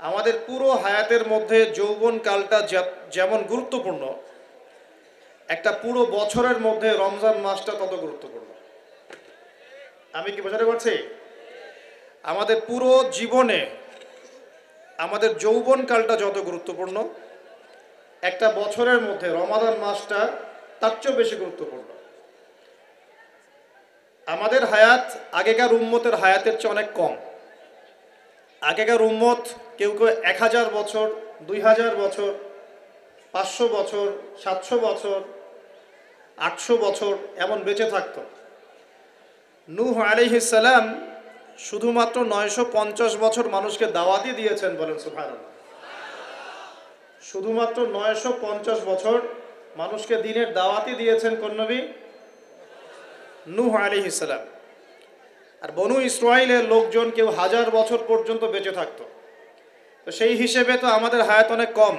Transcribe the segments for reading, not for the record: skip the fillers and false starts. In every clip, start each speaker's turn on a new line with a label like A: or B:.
A: আমাদের পুরো হায়াতের মধ্যে যৌবনকালটা যেমন গুরুত্বপূর্ণ, একটা পুরো বছরের মধ্যে রমজান মাসটা তত গুরুত্বপূর্ণ। আমি কি বোঝাতে পারছি? আমাদের পুরো জীবনে আমাদের যৌবনকালটা যত গুরুত্বপূর্ণ, একটা বছরের মধ্যে রমাদান মাসটা তার চেয়েও বেশি গুরুত্বপূর্ণ। আমাদের হায়াত আগেকার উম্মতের হায়াতের চেয়ে অনেক কম। আগেকার উম্মত কেউ কেউ 1000 বছর, 2000 বছর, 500 বছর, 700 বছর, 800 বছর এমন বেঁচে থাকতো। নূহ আলাইহিস সালাম শুধুমাত্র 950 বছর মানুষকে দাওয়াতই দিয়েছেন, বলেন সুবহানাল্লাহ। শুধুমাত্র 950 বছর মানুষকে দ্বীনের দাওয়াতই দিয়েছেন কোন নবী? নূহ আলাইহিস সালাম। আর বনু ইসরাইলের লোকজন কেউ 1000 বছর পর্যন্ত বেঁচে থাকতো। তো সেই হিসেবে তো আমাদের হায়াত অনেক কম।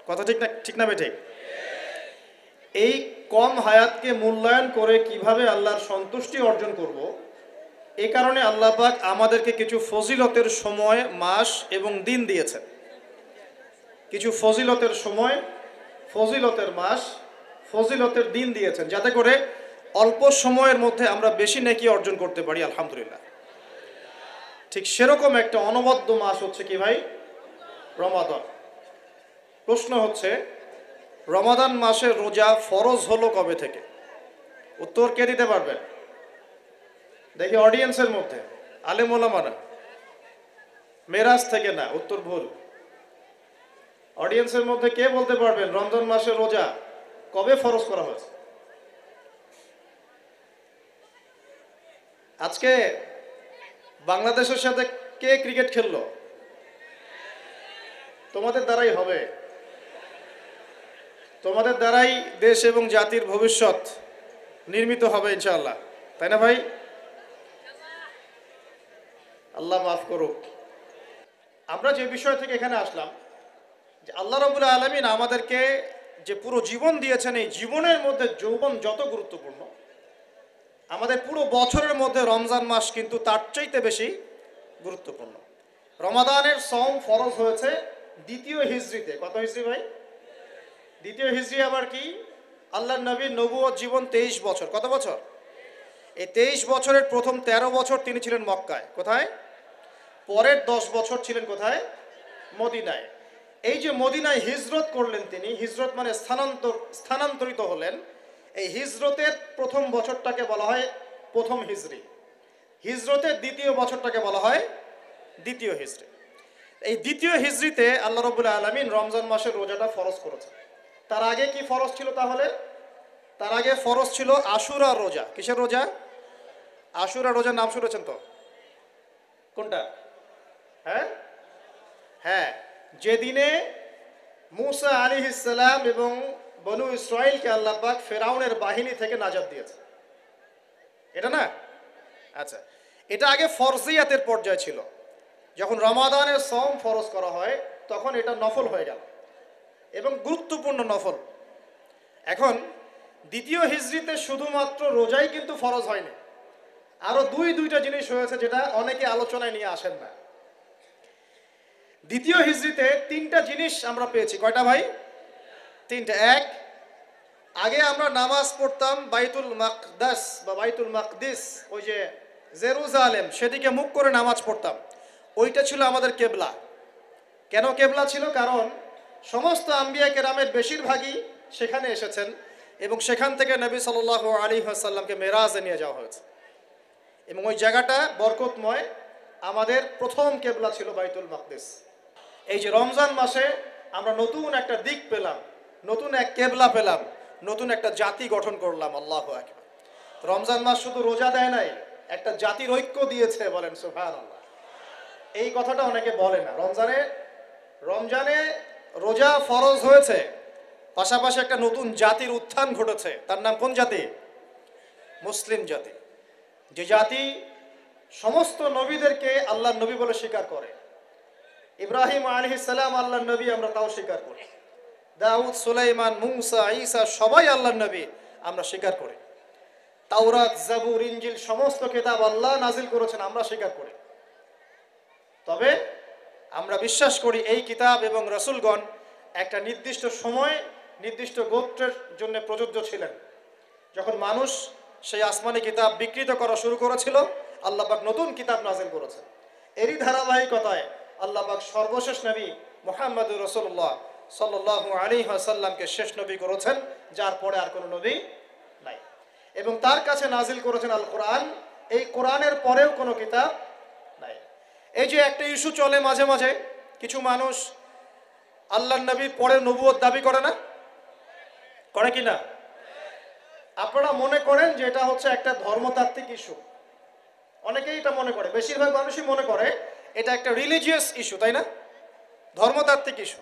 A: কথা ঠিক না? ঠিক না বেঠিক? এই কম হায়াতকে মূল্যায়ন করে কিভাবে আল্লাহর সন্তুষ্টি অর্জন করব, এই কারণে আল্লাহ পাক আমাদেরকে কিছু ফজিলতের সময়, মাস এবং দিন দিয়েছেন। কিছু ফজিলতের সময়, ফজিলতের মাস, ফজিলতের দিন দিয়েছেন, যাতে করে অল্প সময়ের মধ্যে আমরা বেশি নেকি অর্জন করতে পারি, আলহামদুলিল্লাহ। ঠিক সেরকম একটা অনবদ্য মাস হচ্ছে কি ভাই? রমাদান। প্রশ্ন হচ্ছে, রমাদান মাসের রোজা ফরজ হলো কবে থেকে? উত্তর কে দিতে পারবেন? দেখি অডিয়েন্সের মধ্যে। আলেম ওলামারা? মেরাজ থেকে না, উত্তর ভুল। অডিয়েন্সের মধ্যে কে বলতে পারবেন রমজান মাসের রোজা কবে ফরজ করা হয়েছে? আজকে বাংলাদেশের সাথে কে ক্রিকেট খেললো? তোমাদের দ্বারাই হবে। তোমাদের দ্বারাই দেশ এবং জাতির ভবিষ্যৎ নির্মিত হবে ইনশাআল্লাহ, তাই না ভাই? আল্লাহ মাফ করুক। আমরা যে বিষয় থেকে এখানে আসলাম, যে আল্লাহ রাব্বুল আলামিন আমাদেরকে যে পুরো জীবন দিয়েছেন, এই জীবনের মধ্যে যৌবন যত গুরুত্বপূর্ণ, আমাদের পুরো বছরের মধ্যে রমজান মাস কিন্তু তার চাইতে বেশি গুরুত্বপূর্ণ। রমাদানের সওম ফরজ হয়েছে দ্বিতীয় হিজরিতে। কত হিজরি ভাই? দ্বিতীয় হিজরি আবার কি? আল্লাহর নবীর নবুয়ত জীবন 23 বছর। কত বছর? এই 23 বছরের প্রথম 13 বছর তিনি ছিলেন মক্কায়। কোথায়? পরের 10 বছর ছিলেন কোথায়? মদিনায়। এই যে মদিনায় হিজরত করলেন তিনি, হিজরত মানে স্থানান্তরিত হলেন। এই হিজরতের প্রথম বছরটাকে বলা হয় প্রথম হিজরি। হিজরতের দ্বিতীয় বছরটাকে বলা হয় দ্বিতীয় হিজরি। এই দ্বিতীয় হিজরিতে আল্লাহ রাব্বুল আলামিন রমজান মাসের রোজাটা ফরজ করেছেন। তার আগে কি ফরজ ছিল তাহলে? তার আগে ফরজ ছিল আশুরা রোজা। কিসের রোজা? আশুরা রোজার নাম শুনেছেন তো? কোনটা? হ্যাঁ হ্যাঁ, যেদিনে মূসা আলাইহিস সালাম এবং বনু ইসরাইলকে আল্লাহ পাক ফেরাউনের বাহিনী থেকে নাজাত দিয়েছে, এটা না? আচ্ছা, এটা আগে ফরজিয়াতের পর্যায়ে ছিল। যখন রমাদানের সওম ফরজ করা হয় তখন এটা নফল হয়ে গেল এবং গুরুত্বপূর্ণ নফল। এখন দ্বিতীয় হিজরিতে শুধুমাত্র রোজাই কিন্তু ফরজ হয়নি, আরো দুইটা জিনিস হয়েছে যেটা অনেকে আলোচনায় নিয়ে আসেন না। দ্বিতীয় হিজরিতে 3টা জিনিস আমরা পেয়েছি। কয়টা ভাই? 3টা। এক, আগে আমরা নামাজ পড়তাম বাইতুল মাকদাস বা বাইতুল মাকদিস, ওই যে জেরুজালেম, সেদিকে মুখ করে নামাজ পড়তাম। ওইটা ছিল আমাদের কেবলা। কেন কেবলা ছিল? কারণ সমস্ত আম্বিয়া কেরামের বেশিরভাগই সেখানে এসেছেন এবং সেখান থেকে নবী সাল্লাল্লাহু আলাইহি ওয়াসাল্লামকে মেরাজে নিয়ে যাওয়া হয়েছে এবং ওই জায়গাটা বরকতময়। আমাদের প্রথম কেবলা ছিল বাইতুল মাকদিস। এই যে রমজান মাসে আমরা নতুন একটা দিক পেলাম, নতুন এক কেবলা পেলাম, নতুন একটা জাতি গঠন করলাম। আল্লাহু আকবার। রমজান মাস শুধু রোজা দেয় নাই, একটা জাতির ঐক্য দিয়েছে, বলেন সুবহানাল্লাহ। এই কথাটা অনেকে বলে না। রমজানে রোজা ফরজ হয়েছে, পাশাপাশি একটা নতুন জাতির উত্থান ঘটেছে। তার নাম কোন জাতি? মুসলিম জাতি। যে জাতি সমস্ত নবীদেরকে আল্লাহর নবী বলে স্বীকার করে। ইব্রাহিম আলাইহিস সালাম আল্লাহর নবী, আমরা তাও স্বীকার করি। দাউদ, সুলাইমান, মুসা, ঈসা সবাই আল্লাহর নবী, আমরা স্বীকার করি। তাওরাত, জাবুর, ইনজিল সমস্ত কিতাব আল্লাহ নাজিল করেছেন, আমরা স্বীকার করি। তবে আমরা বিশ্বাস করি এই কিতাব এবং রাসূলগণ একটা নির্দিষ্ট সময় নির্দিষ্ট গোত্রের জন্য প্রযোজ্য ছিলেন। যখন মানুষ সেই আসমানি কিতাব বিকৃত করা শুরু করেছিল, আল্লাহ পাক নতুন কিতাব নাযিল করেছেন। এরই ধারাবাহিকতায় আল্লাহ পাক সর্বশেষ নবী মুহাম্মদুর রাসূলুল্লাহ সাল্লাল্লাহু আলাইহি ওয়াসাল্লামকে শেষ নবী করেছেন, যার পরে আর কোনো নবী নাই। এবং তার কাছে নাজিল করেছেন আল কোরআন। এই কোরআনের পরেও কোনো কিতাব নাই। এই যে একটা ইস্যু চলে মাঝে মাঝে, কিছু মানুষ আল্লাহর নবীর পরে নবুয়ত দাবি করে না, করে কি না? আপনারা মনে করেন যে এটা হচ্ছে একটা ধর্মতাত্ত্বিক ইস্যু, অনেকেই এটা মনে করে, বেশিরভাগ মানুষই মনে করে এটা একটা রিলিজিয়াস ইস্যু, তাই না? ধর্মতাত্ত্বিক ইস্যু।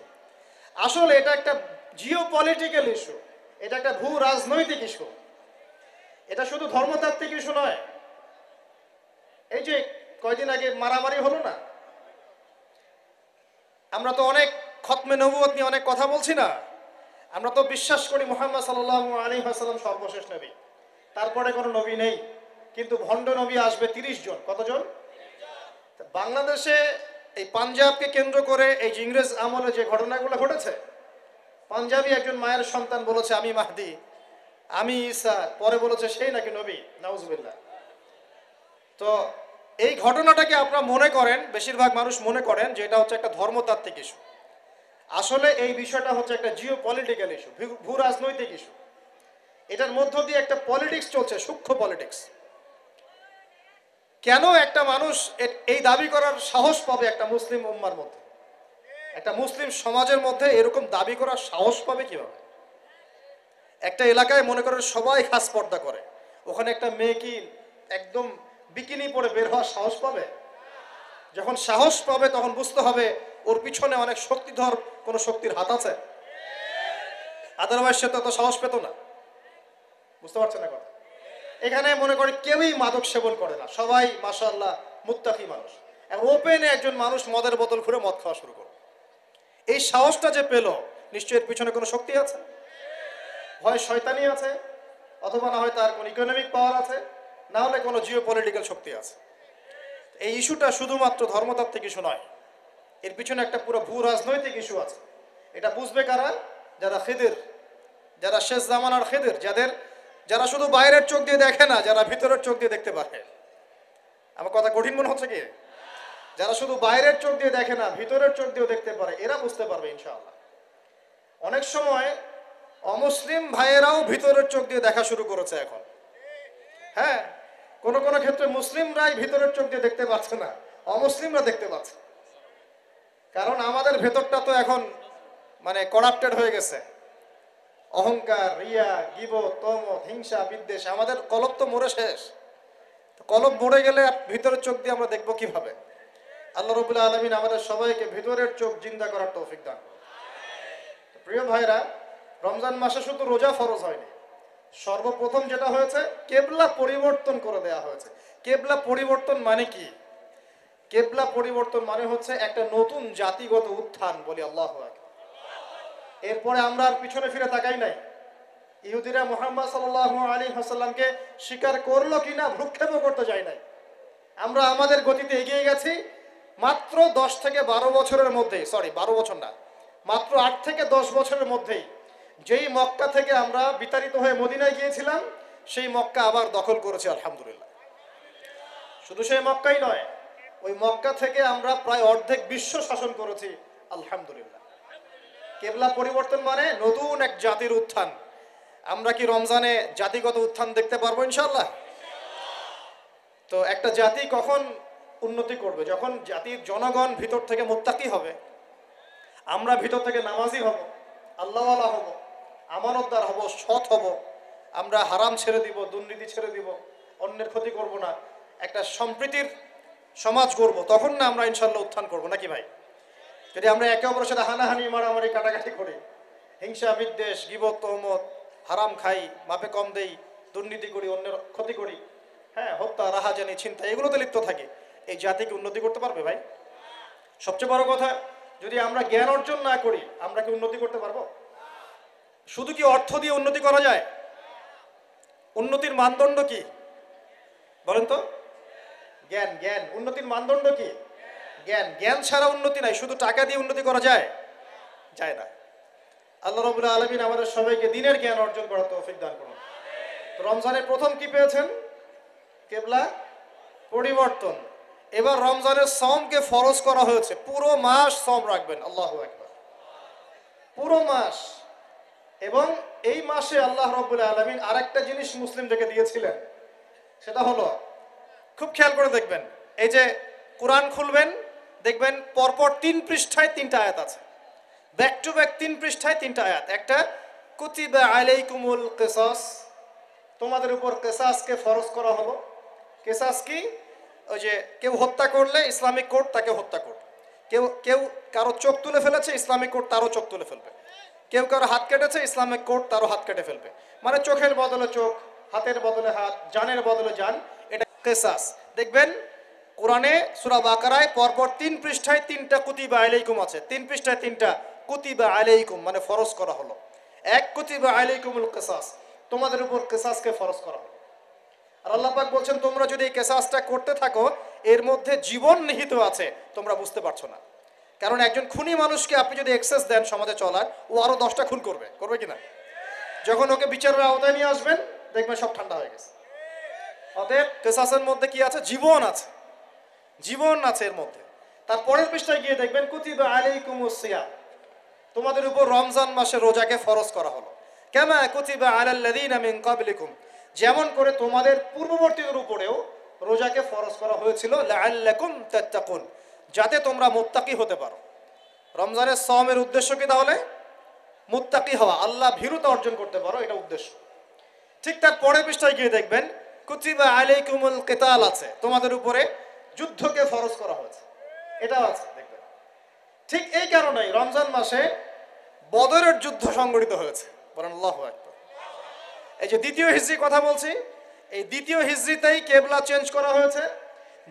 A: আসলে এটা একটা জিওপলিটিক্যাল ইস্যু, এটা একটা ভূ রাজনৈতিক ইস্যু। এটা শুধু ধর্মতাত্ত্বিক ইস্যু নয়। এই যে কয়দিন আগে মারামারি হলো না, আমরা তো অনেক খতমে নবুয়ত নিয়ে অনেক কথা বলছি না? আমরা তো বিশ্বাস করি মুহাম্মদ সাল্লাল্লাহু আলাইহি ওয়াসাল্লাম সর্বশেষ নবী, তারপরে কোনো নবী নেই। কিন্তু ভণ্ড নবী আসবে 30 জন। কতজন? বাংলাদেশে এই পাঞ্জাবকে কেন্দ্র করে এই যে ইংরেজ আমলে যে ঘটনাগুলো ঘটেছে, পাঞ্জাবি একজন মায়ের সন্তান বলেছে আমি মাহদি, আমি ঈসা, পরে বলেছে সেই নাকি নবী, নাউজুবিল্লাহ। তো এই ঘটনাটাকে আপনারা মনে করেন, বেশিরভাগ মানুষ মনে করেন যে এটা হচ্ছে একটা ধর্মতাত্ত্বিক ইস্যু। আসলে এই বিষয়টা হচ্ছে একটা জিওপলিটিক্যাল ইস্যু, ভূ রাজনৈতিক ইস্যু। এটার মধ্য দিয়ে একটা পলিটিক্স চলছে, সূক্ষ্ম পলিটিক্স। কেন একটা মানুষ এই দাবি করার সাহস পাবে একটা মুসলিম উম্মার মধ্যে, একটা মুসলিম সমাজের মধ্যে এরকম দাবি করার সাহস পাবে কিভাবে? একটা এলাকায় মনে করেন সবাই খাস পর্দা করে, ওখানে একটা মেয়ে কি একদম বিকিনি পরে বের হওয়ার সাহস পাবে? যখন সাহস পাবে তখন বুঝতে হবে ওর পিছনে অনেক শক্তিধর কোনো শক্তির হাত আছে, আদারওয়াইজ সে তো সাহস পেত না। বুঝতে পারছেন না কথা? এখানে মনে করি কেউই মাদক সেবন করে না, সবাই মাশাআল্লাহ মুত্তাকি মানুষ। এবং ওপেনে একজন মানুষ মদের বোতল খুলে মদ খাওয়া শুরু করলো। এই সাহসটা যে পেল, নিশ্চয়ই এর পিছনে কোনো শক্তি আছে, হয় শয়তানি আছে, অথবা না হয় তার কোনো ইকোনমিক পাওয়ার আছে, না হলে কোনো জিওপলিটিক্যাল শক্তি আছে। এই ইস্যুটা শুধুমাত্র ধর্মতাত্ত্বিক ইস্যু নয়, এর পিছনে একটা পুরো ভূ রাজনৈতিক ইস্যু আছে। এটা বুঝবে কারা? যারা খিদির, যারা শেষ জামানার খিদির, যারা শুধু বাইরের চোখ দিয়ে দেখে না, যারা ভিতরের চোখ দিয়ে দেখতে পারে। আমার কথা কঠিন মনে হচ্ছে কি? যারা শুধু বাইরের চোখ দিয়ে দেখে না, ভিতরের চোখ দিয়েও দেখতে পারে, এরা বুঝতে পারবে ইনশাআল্লাহ। অনেক সময় অমুসলিম ভাইয়েরাও ভিতরের চোখ দিয়ে দেখা শুরু করেছে এখন। হ্যাঁ, কোন কোন ক্ষেত্রে মুসলিমরাই ভিতরের চোখ দিয়ে দেখতে পাচ্ছে না, অমুসলিমরা দেখতে পাচ্ছে। কারণ আমাদের ভেতরটা তো এখন মানে করাপ্টেড হয়ে গেছে। অহংকার, রিয়া, গীবত, তমত, হিংসা, বিদ্বেষ, আমাদের কলব তো মরে শেষ। কলব মরে গেলে ভিতরের চোখ দিয়ে আমরা দেখবো কিভাবে? আল্লাহ রাব্বুল আলামিন আমাদের সবাইকে ভিতরের চোখ জিন্দা করার তৌফিক দান। প্রিয় ভাইরা, রমজান মাসে শুধু রোজা ফরজ হয়নি, সর্বপ্রথম যেটা হয়েছে কেবলা পরিবর্তন করে দেয়া হয়েছে। কেবলা পরিবর্তন মানে কি? কেবলা পরিবর্তন মানে হচ্ছে একটা নতুন জাতিগত উত্থান, বলি আল্লাহু আকবার। এরপরে আমরা আর পিছনে ফিরে তাকাই নাই। ইহুদিরা মুহাম্মদ সাল্লাল্লাহু আলাইহি ওয়াসাল্লামকে স্বীকার করলো কিনা ভ্রুক্ষেপও করতে যায় নাই। আমরা আমাদের গতিতে এগিয়ে গেছি। মাত্র 10 থেকে 12 বছরের মধ্যে, 12 বছর না, মাত্র 8 থেকে 10 বছরের মধ্যেই যেই মক্কা থেকে আমরা বিতাড়িত হয়ে মদিনায় গিয়েছিলাম, সেই মক্কা আবার দখল করেছি আলহামদুলিল্লাহ। শুধু সেই মক্কাই নয়, ওই মক্কা থেকে আমরা প্রায় অর্ধেক বিশ্ব শাসন করেছি আলহামদুলিল্লাহ। কেবলা পরিবর্তন মানে নতুন এক জাতির উত্থান। আমরা কি রমজানে জাতিগত উত্থান দেখতে পারবো ইনশাআল্লাহ? তো একটা জাতি কখন উন্নতি করবে? যখন জাতির জনগণ ভিতর থেকে মুত্তাকি হবে, আমরা ভিতর থেকে নামাজি হব, আল্লাহওয়ালা হব, আমানতদার হব, সৎ হব, আমরা হারাম ছেড়ে দিব, দুর্নীতি ছেড়ে দিব, অন্যের ক্ষতি করব না, একটা সম্প্রীতির সমাজ গড়ব, তখন না আমরা ইনশাআল্লাহ উত্থান করব, নাকি ভাই? যদি আমরা একে অপরের সাথে হানাহানি, মারামারি, কাটাকাটি করি, হিংসা, বিদ্বেষ, গীবত, তহমত, হারাম খাই, মাপে কম দেই, দুর্নীতি করি, অন্যের ক্ষতি করি, হ্যাঁ, হত্যা, রাহাজানি, ছিনতাই, এগুলোতে লিপ্ত থাকি, এই জাতিকে উন্নতি করতে পারবে ভাই? সবচেয়ে বড় কথা, যদি আমরা জ্ঞান অর্জন না করি, আমরা কি উন্নতি করতে পারবো? শুধু কি অর্থ দিয়ে উন্নতি করা যায়? উন্নতির মানদণ্ড কি বলেন তো? জ্ঞান। জ্ঞান। উন্নতির মানদণ্ড কি? জ্ঞান, জ্ঞান ছাড়া উন্নতি নাই। শুধু টাকা দিয়ে উন্নতি করা যায়? যায় না। আল্লাহ রাব্বুল আলামিন আমাদের সবাইকে দিনের জ্ঞান অর্জন করার তৌফিক দান করুন। তো রমজানের প্রথম কি পেয়েছেন? কিবলা পরিবর্তন। এবার রমজানের সওমকে ফরজ করা হয়েছে, পুরো মাস সওম রাখবেন। আল্লাহু আকবার, পুরো মাস। এবং এই মাসে আল্লাহ রাব্বুল আলামিন আরেকটা জিনিস মুসলিমদেরকে দিয়েছিলেন, সেটা হলো, খুব খেয়াল করে দেখবেন, এই যে কোরআন খুলবেন, দেখবেন পরপর 3 পৃষ্ঠায় 3টা আয়াত আছে, ব্যাক টু ব্যাক 3 পৃষ্ঠায় 3টা আয়াত। একটা, কুতিবা আলাইকুমুল কিসাস, তোমাদের উপর কিসাসকে ফরজ করা হলো। কিসাস কি? ওই যে কেউ হত্যা করলে ইসলামিক কোর্ট তাকে হত্যা করবে, কেউ কেউ কারো চোখ তুলে ফেলেছে, ইসলামিক কোর্ট তারও চোখ তুলে ফেলবে, কেউ কারো হাত কেটেছে, ইসলামিক কোর্ট তারও হাত কেটে ফেলবে। মানে চোখের বদলে চোখ, হাতের বদলে হাত, জানের বদলে জান, এটা কিসাস। দেখবেন কোরআনে সূরা বাকারায় পরপর 3 পৃষ্ঠায় 3টা কুতিবা আলাইকুম আছে, 3 পৃষ্ঠায় 3টা কুতিবা আলাইকুম, মানে ফরজ করা হলো। এক, কুতিবা আলাইকুমুল কিসাস, তোমাদের উপর কিসাসকে ফরজ করা হলো। আর আল্লাহ পাক বলছেন, তোমরা যদি এই কিসাসটা করতে থাকো, এর মধ্যে জীবন নিহিত আছে, তোমরা বুঝতে পারছো না। কারণ একজন খুনি মানুষকে আপনি যদি এক্সেস দেন সমাজে চলার, ও আরো 10টা খুন করবে, করবে কিনা? যখন ওকে বিচারের আওতায় নিয়ে আসবেন, দেখবেন সব ঠান্ডা হয়ে গেছে। অতএব কিসাসের মধ্যে কি আছে? জীবন আছে, জীবন আছে এর মধ্যে। তার পরের পৃষ্ঠায় গিয়ে দেখবেন, কুতিবা আলাইকুমুস সিয়াম, তোমাদের উপর রমজান মাসে রোজাকে ফরজ করা হলো। কামা কুতিবা আলাল্লাযীনা মিন ক্বাবলিকুম, যেমন করে তোমাদের পূর্ববর্তীদের উপরেও রোজাকে ফরজ করা হয়েছিল, লাআল্লাকুম তাত্তাকুন, যাতে তোমরা মুত্তাকি হতে পারো। রমজানের সওমের উদ্দেশ্য কি তাহলে? মুত্তাকি হওয়া, আল্লাহ ভীরুতা অর্জন করতে পারো, এটা উদ্দেশ্য। ঠিক তার পরের পৃষ্ঠায় গিয়ে দেখবেন, কুতিবা আলাইকুমুল কিতাল আছে, তোমাদের উপরে যুদ্ধকে ফরজ করা হয়েছে, এটাও আছে, দেখবেন। ঠিক এই কারণেই রমজান মাসে বদরের যুদ্ধ সংগঠিত হয়েছে, বলেন আল্লাহু আকবার। এই যে দ্বিতীয় হিজরি কথা বলছি, এই দ্বিতীয় হিজরিতেই কেবলা চেঞ্জ করা হয়েছে,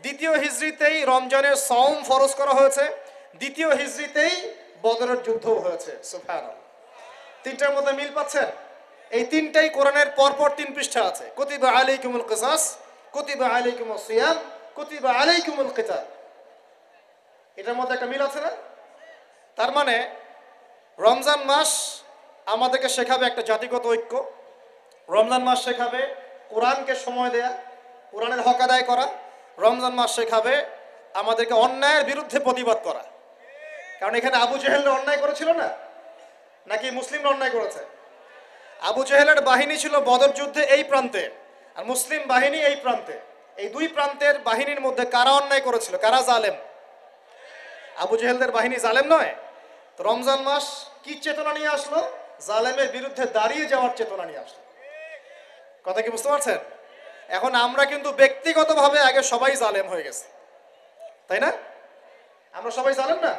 A: দ্বিতীয় হিজরিতেই রমজানের সওম ফরজ করা হয়েছে, দ্বিতীয় হিজরিতেই বদরের যুদ্ধও হয়েছে। সুবহানাল্লাহ। তিনটার মধ্যে মিল পাচ্ছেন? এই তিনটাই কোরআনের পরপর 3 পৃষ্ঠা আছে। কুতিবা আলাইকুমুল কিসাস, কুতিবা আলাইকুমুস সিয়াম, কুতিবা আলাইকুমুল কিতাল। এটার মধ্যে একটা মিল আছে না? তার মানে রমজান মাস আমাদেরকে শেখাবে একটা জাতিগত ঐক্য, রমজান মাস শেখাবে কোরআনকে সময় দেয়া, কোরআনের হক আদায় করা, রমজান মাস শেখাবে আমাদেরকে অন্যায়ের বিরুদ্ধে প্রতিবাদ করা। কারণ এখানে আবু জেহেলরা অন্যায় করেছিল না, নাকি মুসলিমরা অন্যায় করেছে? আবু জেহেলের বাহিনী ছিল বদর যুদ্ধে এই প্রান্তে, আর মুসলিম বাহিনী এই প্রান্তে। এই দুই প্রান্তের বাহিনীর মধ্যে কারা অন্যায় করেছিল, কারা জালেম? আবু জেহেলদের বাহিনী জালেম নয়? তো রমজান মাস কি চেতনা নিয়ে আসলো? জালেমের বিরুদ্ধে দাঁড়িয়ে যাওয়ার চেতনা নিয়ে আসলো। কথা কি বুঝতে পারছেন? এখন আমরা কিন্তু ব্যক্তিগতভাবে আগে সবাই জালেম হয়ে গেছে, তাই না? আমরা সবাই জালেম না?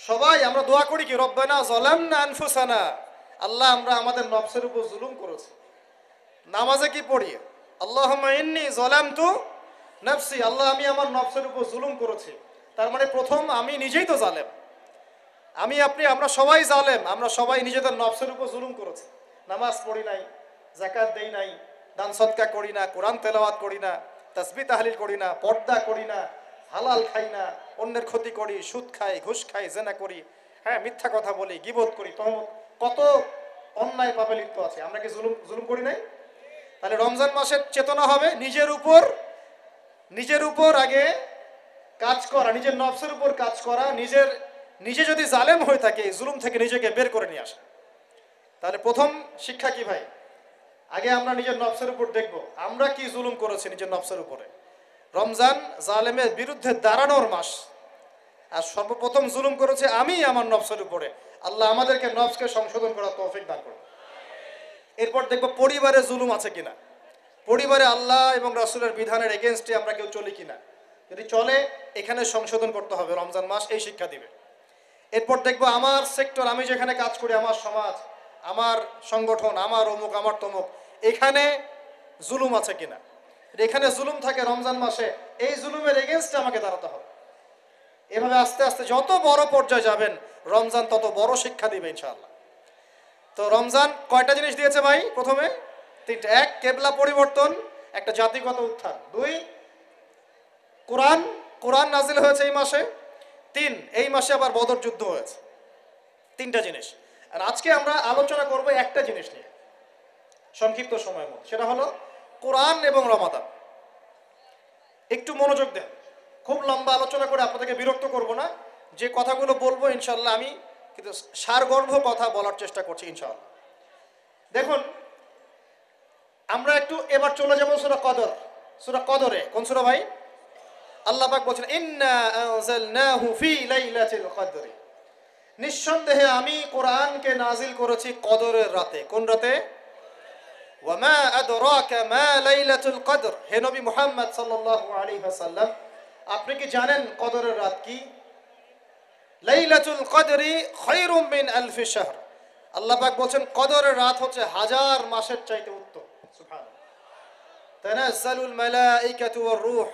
A: সবাই আমরা দোয়া করি কি, রব্বানা যালামনা আনফুসানা, আল্লাহ আমরা আমাদের নফসের উপর জুলুম করেছি। নামাজে কি পড়ি? আল্লাহুম্মা ইন্নী যালামতু নাফসি, আল্লাহ আমি আমার নফসের উপর জুলুম করেছি। তার মানে প্রথম আমি নিজেই তো জালেম, আমি আপনি আমরা সবাই জালেম, আমরা সবাই নিজেদের নফসের উপর জুলুম করেছি। নামাজ পড়ি নাই, যাকাত দেই নাই, দান সদকা করি না, কোরআন তেলাওয়াত করি না, তাসবিহ তাহলিল করি না, পর্দা করি না, হালাল খাই না, অন্যের ক্ষতি করি, সুদ খাই, ঘুষ খাই, জেনা করি, হ্যাঁ মিথ্যা কথা বলি, গীবত করি, তহমত, কত অন্যায় পাপে লিপ্ত আছে। আমরা কি জুলুম করি নাই? তাহলে রমজান মাসের চেতনা হবে নিজের উপর আগে কাজ করা, নিজের নফসের উপর কাজ করা, নিজে যদি জালেম হয়ে থাকে এই জুলুম থেকে নিজেকে বের করে নিয়ে আসা। তাহলে প্রথম শিক্ষা কি ভাই? আগে আমরা নিজের নফসের উপর দেখব আমরা কি জুলুম করেছি নিজের নফসের উপরে। রমজান জালেমের বিরুদ্ধে দাঁড়ানোর মাস, আর সর্বপ্রথম জুলুম করেছে আমি আমার নফসের উপরে। আল্লাহ আমাদেরকে নফসকে সংশোধন করার তৌফিক দান করুন। এরপর দেখব পরিবারে জুলুম আছে কিনা, পরিবারে আল্লাহ এবং রাসূলের বিধানের এগেইনস্টে আমরা কেউ চলি কিনা। যদি চলে এখানে সংশোধন করতে হবে, রমজান মাস এই শিক্ষা দিবে। এরপর দেখব আমার সেক্টর, আমি যেখানে কাজ করি, আমার সমাজ, আমার সংগঠন, আমার অমুক, আমার তমুক, এখানে জুলুম আছে কিনা। এখানে জুলুম থাকে রমজান মাসে, এই জুলুমের এগেইনস্টে আমাকে দাঁড়াতে হবে। এভাবে আস্তে আস্তে যত বড় পর্যায়ে যাবেন রমজান তত বড় শিক্ষা দিবে ইনশাআল্লাহ। তো রমজান কয়টা জিনিস দিয়েছে ভাই? প্রথমে 3টা। 1, কেবলা পরিবর্তন, একটা জাতিগত উত্থান। 2, কোরআন কোরআন নাজিল হয়েছে এই মাসে, 3 এই মাসে আবার বদর যুদ্ধ হয়েছে। 3টা জিনিস। আর আজকে আমরা আলোচনা করব একটা জিনিস নিয়ে সংক্ষিপ্ত সময়ের মধ্যে, সেটা হলো কোরআন এবং রমাদান। একটু মনোযোগ দেন, খুব লম্বা আলোচনা করে আপনাদেরকে বিরক্ত করব না। যে কথাগুলো বলবো ইনশাল্লাহ আমি কিন্তু সারগর্ভ কথা বলার চেষ্টা করছি ইনশাআল্লাহ। দেখুন, আমরা একটু এবার চলে যাব সূরা কদর। সূরা কদরে কোন সূরা ভাই? আল্লাহ পাক বলেন ইন্না আনজালনাহু ফি লাইলাতিল কদর, নিঃসন্দেহে আমি কোরআনকে নাজিল করেছি কদরের রাতে। কোন রাতে? ওয়া মা আদরাকা মা লাইলাতুল কদর, হে নবী মুহাম্মদ সাল্লাল্লাহু আলাইহি ওয়াসাল্লাম আপনি কি জানেন কদরের রাত কি? লাইলাতুল কদরি খায়রুম মিন আলফি শাহর, আল্লাহ পাক বলেন কদরের রাত হচ্ছে 1000 মাসের চাইতে উত্তম। সুবহানাল্লাহ। তানাজ্জালুল মালাইকাতু ওয়ার রূহ,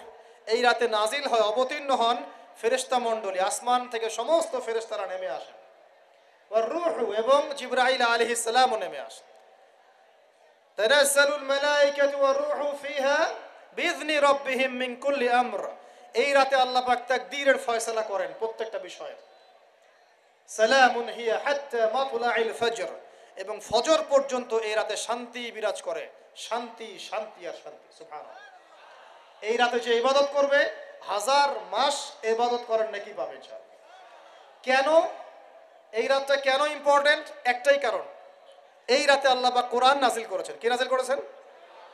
A: এই রাতে নাজিল হয়, অবতীর্ণ হন ফেরেশতা মণ্ডলী, আসমান থেকে সমস্ত ফেরেশতারা নেমে আসেন। ওয়ার রূহ, এবং জিবরাইল আলাইহিস সালামও নেমে আসেন। তানাজ্জালুল মালাইকাতু ওয়ার রূহ ফিহা বিইذনি রাব্বিহিম মিন কুল্লি আমর, এই রাতে আল্লাহ পাক তাকদীরের ফয়সালা করেন প্রত্যেকটা বিষয়ে। সালামুন হিয়া হাত্তা মাতলাইল ফজর, এবং ফজর পর্যন্ত এই রাতে শান্তি বিরাজ করে। শান্তি, শান্তি আর শান্তি। সুবহানাল্লাহ। এই রাতে যে ইবাদত করবে 1000 মাস ইবাদত করেন নাকি পাবে ইনশাআল্লাহ। কেন এই রাতটা কেন ইম্পর্টেন্ট? একটাই কারণ, এই রাতে আল্লাহ পাক কোরআন নাজিল করেছেন। কি নাজিল করেছেন?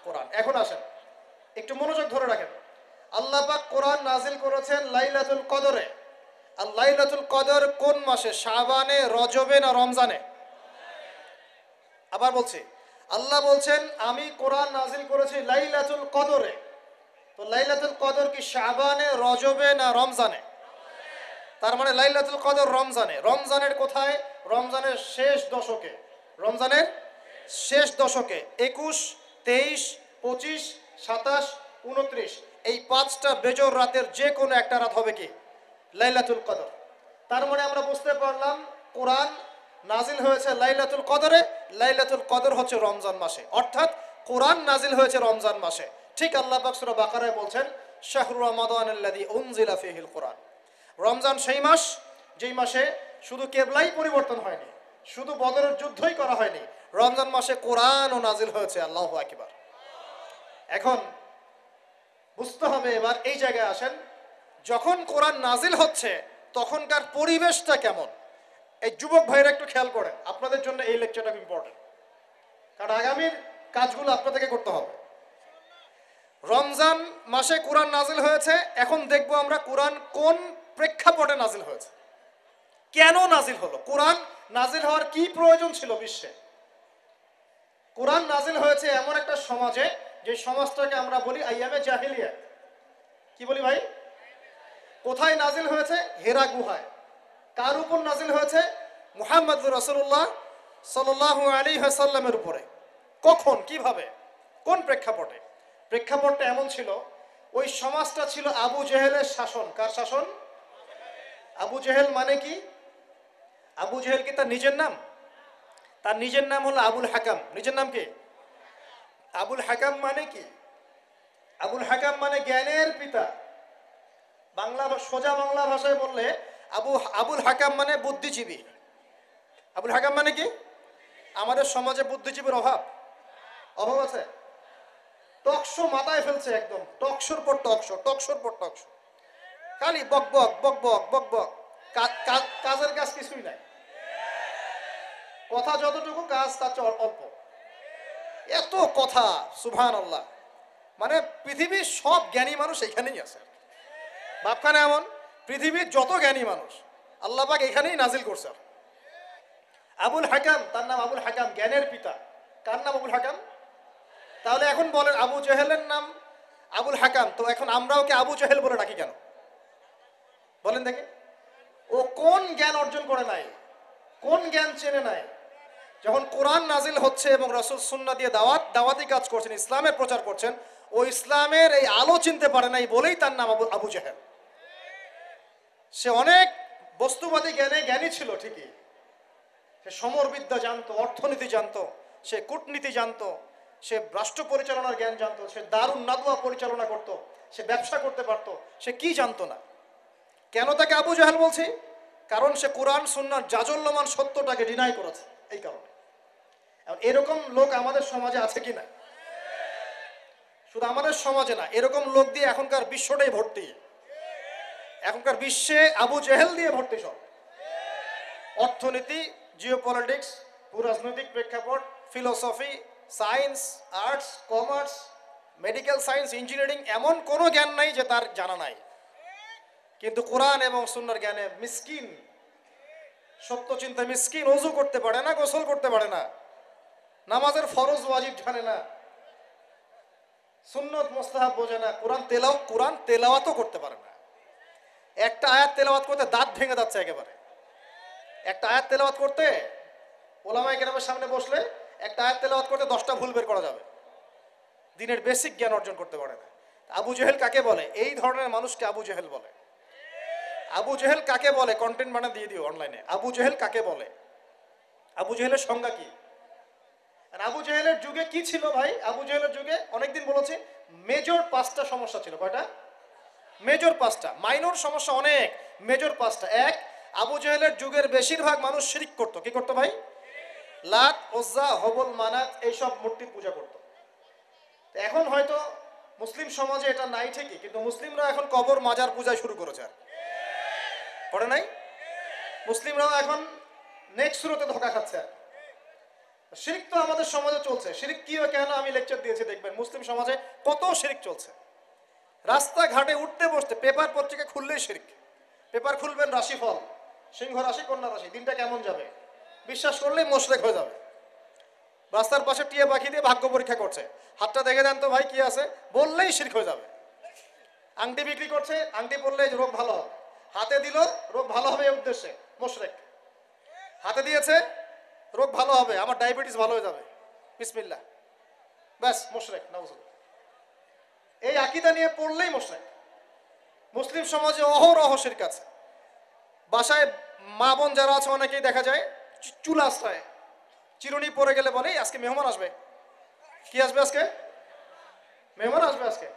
A: কোরআন। এখন আসেন একটু মনোযোগ ধরে রাখেন। আল্লাহ পাক কোরআন নাজিল করেছেন লাইলাতুল কদরে। আর লাইলাতুল কদর কোন মাসে? শাবানে, রজবে না রমজানে? আবার বলছি, আল্লাহ বলছেন আমি কোরআন নাজিল করেছি লাইলাতুল কদরে। তো লাইলাতুল কদর কি শাবানে, রজবে না রমজানে? তার মানে লাইলাতুল কদর রমজানে। রমজানের কোথায়? রমজানের শেষ দশকে। রমজানের শেষ দশকে 21, 23, 25, 27, 29 এই 5টা বেজোর রাতের যে কোনো একটা রাত হবে কি লাইলাতুল কদর। তার মানে আমরা বুঝতে পারলাম কোরআন নাজিল হয়েছে লাইলাতুল কদরে। লাইলাতুল কদর হচ্ছে রমজান মাসে, অর্থাৎ কোরআন নাজিল হয়েছে রমজান মাসে। ঠিক আল্লাহ পাক সূরা বাকারায় বলছেন শাহরু রমাদানাল্লাযী উনজিলা ফীহিল কোরআন, রমজান সেই মাস যেই মাসে শুধু কেবলাই পরিবর্তন হয়নি, শুধু বদরের যুদ্ধই করা হয়নি, রমজান মাসে কোরআনও নাজিল হয়েছে। আল্লাহু আকবার। এখন বুঝতে হবে, এবার এই জায়গায় আসেন, যখন কোরআন নাজিল হচ্ছে তখনকার পরিবেশটা কেমন? এই যুবক ভাইরা একটু খেয়াল করেন, আপনাদের জন্য এই লেকচারটা ইম্পর্টেন্ট, কারণ আগামীর কাজগুলো আপনাদেরকে করতে হবে। রমজান মাসে কোরআন নাজিল হয়েছে। এখন দেখবো আমরা কোরআন কোন প্রেক্ষাপটে নাজিল হয়েছে, কেন নাজিল হলো, কোরআন নাজিল হওয়ার কি প্রয়োজন ছিল বিশ্বে। কোরআন নাজিল হয়েছে এমন একটা সমাজে, যে সমাজটাকে আমরা বলি আইয়ামে জাহিলিয়া। কি বলি ভাই? কোথায় নাজিল হয়েছে? হেরা গুহায়। কার উপর নাজিল হয়েছে? মুহাম্মদ রাসূলুল্লাহ সাল্লাল্লাহু আলাইহি ওয়াসাল্লামের উপরে। কখন, কিভাবে, কোন প্রেক্ষাপটে? প্রেক্ষাপটটা এমন ছিল, ওই সমাজটা ছিল আবু জেহেলের শাসন। কার শাসন? আবু জেহেল মানে কি? আবু জেহেল কি তার নিজের নাম? তার নিজের নাম হলো আবুল হাকাম। নিজের নাম কি? আবুল হাকাম মানে কি? আবুল হাকাম মানে জ্ঞানের পিতা। বাংলা, সোজা বাংলা ভাষায় বললে আবুল হাকাম মানে বুদ্ধিজীবী। আবুল হাকাম মানে কি? আমাদের সমাজে বুদ্ধিজীবীর অভাব আছে। টকশো মাথায় ফেলছে, একদম টকশোর পর টকশো, টকশোর পর টকশো, খালি বক বক বক বক বক বক, কাজের কাজ কিছুই নাই। কথা যতটুকু, কাজ তার চেয়ে অল্প। এত কথা, সুবহানাল্লাহ। মানে পৃথিবীর সব জ্ঞানী মানুষ এখানেই আছে। ভাবখানে এমন, পৃথিবীর যত জ্ঞানী মানুষ আল্লাহ পাক এখানেই নাজিল করছে। আবুল হাকাম, তার নাম আবুল হাকাম, জ্ঞানের পিতা। কার নাম? আবুল হাকাম। তাহলে এখন বলেন, আবু জেহেলের নাম আবুল হাকাম, তো এখন আমরা ওকে আবু জেহেল বলে ডাকি কেন? বলেন দেখি। ও কোন জ্ঞান অর্জন করে নাই, কোন জ্ঞান চেনে নাই? যখন কোরআন নাজিল হচ্ছে এবং রাসূল সুন্নাহ দিয়ে দাওয়াতি কাজ করছেন, ইসলামের প্রচার করছেন, ও ইসলামের এই আলো চিনতে পারে নাই বলেই তার নাম আবু জেহেল। সে অনেক বস্তুবাদী জ্ঞানী ছিল ঠিকই, সে সমরবিদ্যা জানতো, অর্থনীতি জানতো, সে কূটনীতি জানতো, সে রাষ্ট্র পরিচালনার জ্ঞান জানতো, সে দারুন নাদওয়া পরিচালনা করতো, সে ব্যবসা করতে পারতো, সে কি জানতো না? কেন তাকে আবু জাহেল বলছি? কারণ সে কোরআন সুন্নাহর জাজল্যমান সত্যটাকে ডিনাই করেছে, এই কারণে। এরকম লোক আমাদের সমাজে আছে কি না? শুধু আমাদের সমাজে না, এরকম লোক দিয়ে এখনকার বিশ্বটাই ভর্তি। এখনকার বিশ্বে আবু জেহেল দিয়ে ভর্তি সব। অর্থনীতি, জিওপলিটিক্স, ভূরাজনৈতিক প্রেক্ষাপট, philosophy, science, arts, commerce, medical science, engineering, এমন কোনো জ্ঞান নাই যে তার জানা নাই। কিন্তু কোরআন এবং সুন্নাহর জ্ঞানে মিসকিন, সত্য চিন্তা মিসকিন। ওযু করতে পারে না, গোসল করতে পারে না, নামাজের ফরজ ওয়াজিব জানে না, সুন্নত মুস্তাহাব বোঝে না, কোরআন তেলাওয়াতও করতে পারে না। একটা আয়াত তেলাওয়াত করতে দাঁত ভেঙে যাচ্ছে একেবারে। একটা আয়াত তেলাওয়াত করতে ওলামায়ে কেরামের সামনে বসলে একটা আয়াত তেলাওয়াত করতে 10টা ভুল বের করা যাবে। দিনের বেসিক জ্ঞান অর্জন করতে পারে না। আবু জেহেল কাকে বলে? এই ধরনের মানুষকে আবু জেহেল বলে। আবু জেহেল কাকে বলে? কন্টেন্ট বানা দিয়ে দিও অনলাইনে। আবু জেহেল কাকে বলে? আবু জেহেলের সংজ্ঞা কি? আর আবু জেহেলের যুগে কি ছিল ভাই? আবু জেহেলের যুগে অনেকদিন বলেছি মেজর 5টা সমস্যা ছিল। কয়টা? মেজর 5টা। মাইনর সমস্যা অনেক, মেজর 5টা। এক, আবু জেহেলের যুগের বেশিরভাগ মানুষ শিরক করতো। কি করতো ভাই? লাত, উজ্জা, হবল, মানাত এইসব মূর্তির পূজা করতো। এখন হয়তো মুসলিম সমাজে এটা নাই ঠিকই, কিন্তু মুসলিমরা এখন কবর মাজার পূজা শুরু করেছে। আর পড়ে নাই? মুসলিমরাও এখন নেক্সট সুরতে ধোকা খাচ্ছে। শিরক তো আমাদের সমাজে চলছে। শিরক কি ও কেন আমি লেকচার দিয়েছি, দেখবেন মুসলিম সমাজে কত শিরক চলছে। রাস্তাঘাটে উঠতে বসতে পেপার পত্রিকা খুললেই শিরক। পেপার খুলবেন রাশিফল, সিংহ রাশি, কন্যা রাশি, দিনটা কেমন যাবে বিশ্বাস করলেই মোশরেক হয়ে যাবে। রাস্তার পাশে টিয়া পাখি দিয়ে ভাগ্য পরীক্ষা করছে, হাতটা দেখে দেন তো ভাই কি আছে, বললেই শিরক হয়ে যাবে। আংটি বিক্রি করছে, আংটি পরলে রোগ ভালো হবে, হাতে দিল রোগ ভালো হবে এই উদ্দেশ্যে, মোশরেক। হাতে দিয়েছে রোগ ভালো হবে, আমার ডায়াবেটিস ভালো হয়ে যাবে, বিসমিল্লাহ, ব্যাস মোশরেক। নাউজুবিল্লাহ। এই আকীদা নিয়ে পড়লেই মোশরেক। মুসলিম সমাজে অহরহ শিরক আছে। বাসায় মা বোন যারা আছে অনেকেই দেখা যায় চুল আশ্রয়, চিরুনি পরে গেলে বলে আজকে মেহমান আসবে। কি আসবে আজকে? মেহমান আসবে আজকে,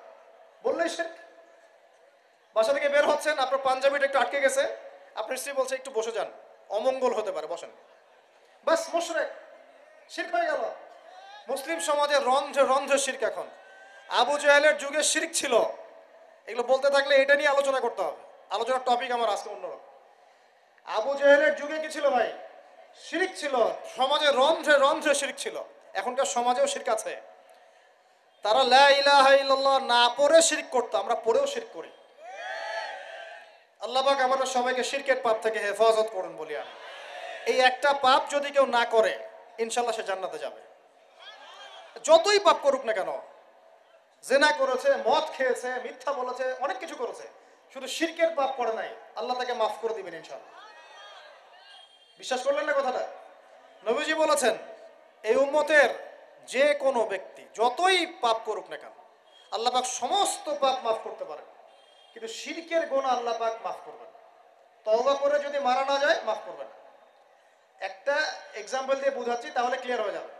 A: বললেই শিরক। বাসা থেকে বের হচ্ছেন, আপনার পাঞ্জাবিটা একটু আটকে গেছে, আপনার স্ত্রী বলছে একটু বসে যান, অমঙ্গল হতে পারে, বসেন, বাস মোশরেক, শিরক হয়ে গেল। মুসলিম সমাজে রন্ধ্রে রন্ধ্রে শিরক এখন। আবু জাহেলের যুগে শিরক ছিল, এগুলো বলতে থাকলে এটা নিয়ে আলোচনা করতে হবে। আলোচনার টপিক আমার আজকে অন্যরকম। আবু জাহেলের যুগে কি ছিল ভাই? শিরক ছিল, সমাজে রন্ধ্রে রন্ধ্রে শিরক ছিল। এখনকার সমাজেও শিরক আছে। তারা লা ইলাহা ইল্লাল্লাহ না পড়ে শিরক করতো, আমরা পড়েও শিরক করি। আল্লাহ পাক আমাদের সবাইকে শিরকের পাপ থেকে হেফাজত করুন বলি আমি। এই একটা পাপ যদি কেউ না করে ইনশাল্লাহ সে জান্নাতে যাবে। যতই পাপ করুক না কেন, জেনা করেছে, মদ খেয়েছে, মিথ্যা বলেছে, অনেক কিছু করেছে, শুধু শিরকের পাপ করে নাই, আল্লাহ তাকে মাফ করে দিবেন ইনশাল্লাহ। বিশ্বাস করলেন না কথাটা? নবীজি বলেছেন এই উম্মতের যে কোনো ব্যক্তি যতই পাপ করুক না কেন আল্লাহ পাক সমস্ত পাপ মাফ করতে পারেন, কিন্তু শিরকের গুনাহ আল্লাহ পাক মাফ করবেন। তওবা করে যদি মারা না যায় মাফ করবেন। একটা এক্সাম্পল দিয়ে বুঝাচ্ছি তাহলে ক্লিয়ার হয়ে যাবে।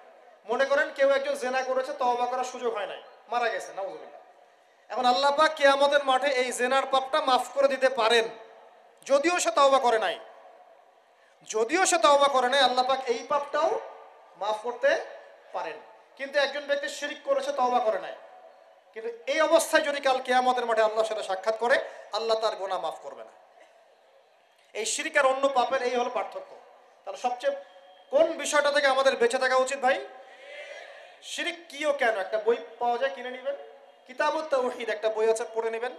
A: মনে করেন কেউ একজন জেনা করেছে, তওবা করার সুযোগ হয় নাই, মারা গেছে, নাউজুবিল্লাহ। এখন আল্লাহ পাক কিয়ামতের মাঠে এই জেনার পাপটা মাফ করে দিতে পারেন, যদিও সে তওবা করে নাই। যদিও সে তওবা করে নাই, আল্লাহ পাক এই পাপটাও মাফ করতে পারেন। কিন্তু একজন ব্যক্তি শিরক করেছে, তওবা করে নাই, কিন্তু এই অবস্থায় যদি কাল কিয়ামতের মাঠে আল্লাহর সাথে সাক্ষাৎ করে, আল্লাহ তার গুনাহ মাফ করবে না। এই শিরক আর অন্য পাপের এই হলো পার্থক্য। তাহলে সবচেয়ে কোন বিষয়টা থেকে আমাদের বেঁচে থাকা উচিত ভাই? শিরক কি ও কেন, একটা বই পাওয়া যায়, কিনে নেবেন। কিতাবুত তাওহীদ একটা বই আছে, পড়ে নেবেন।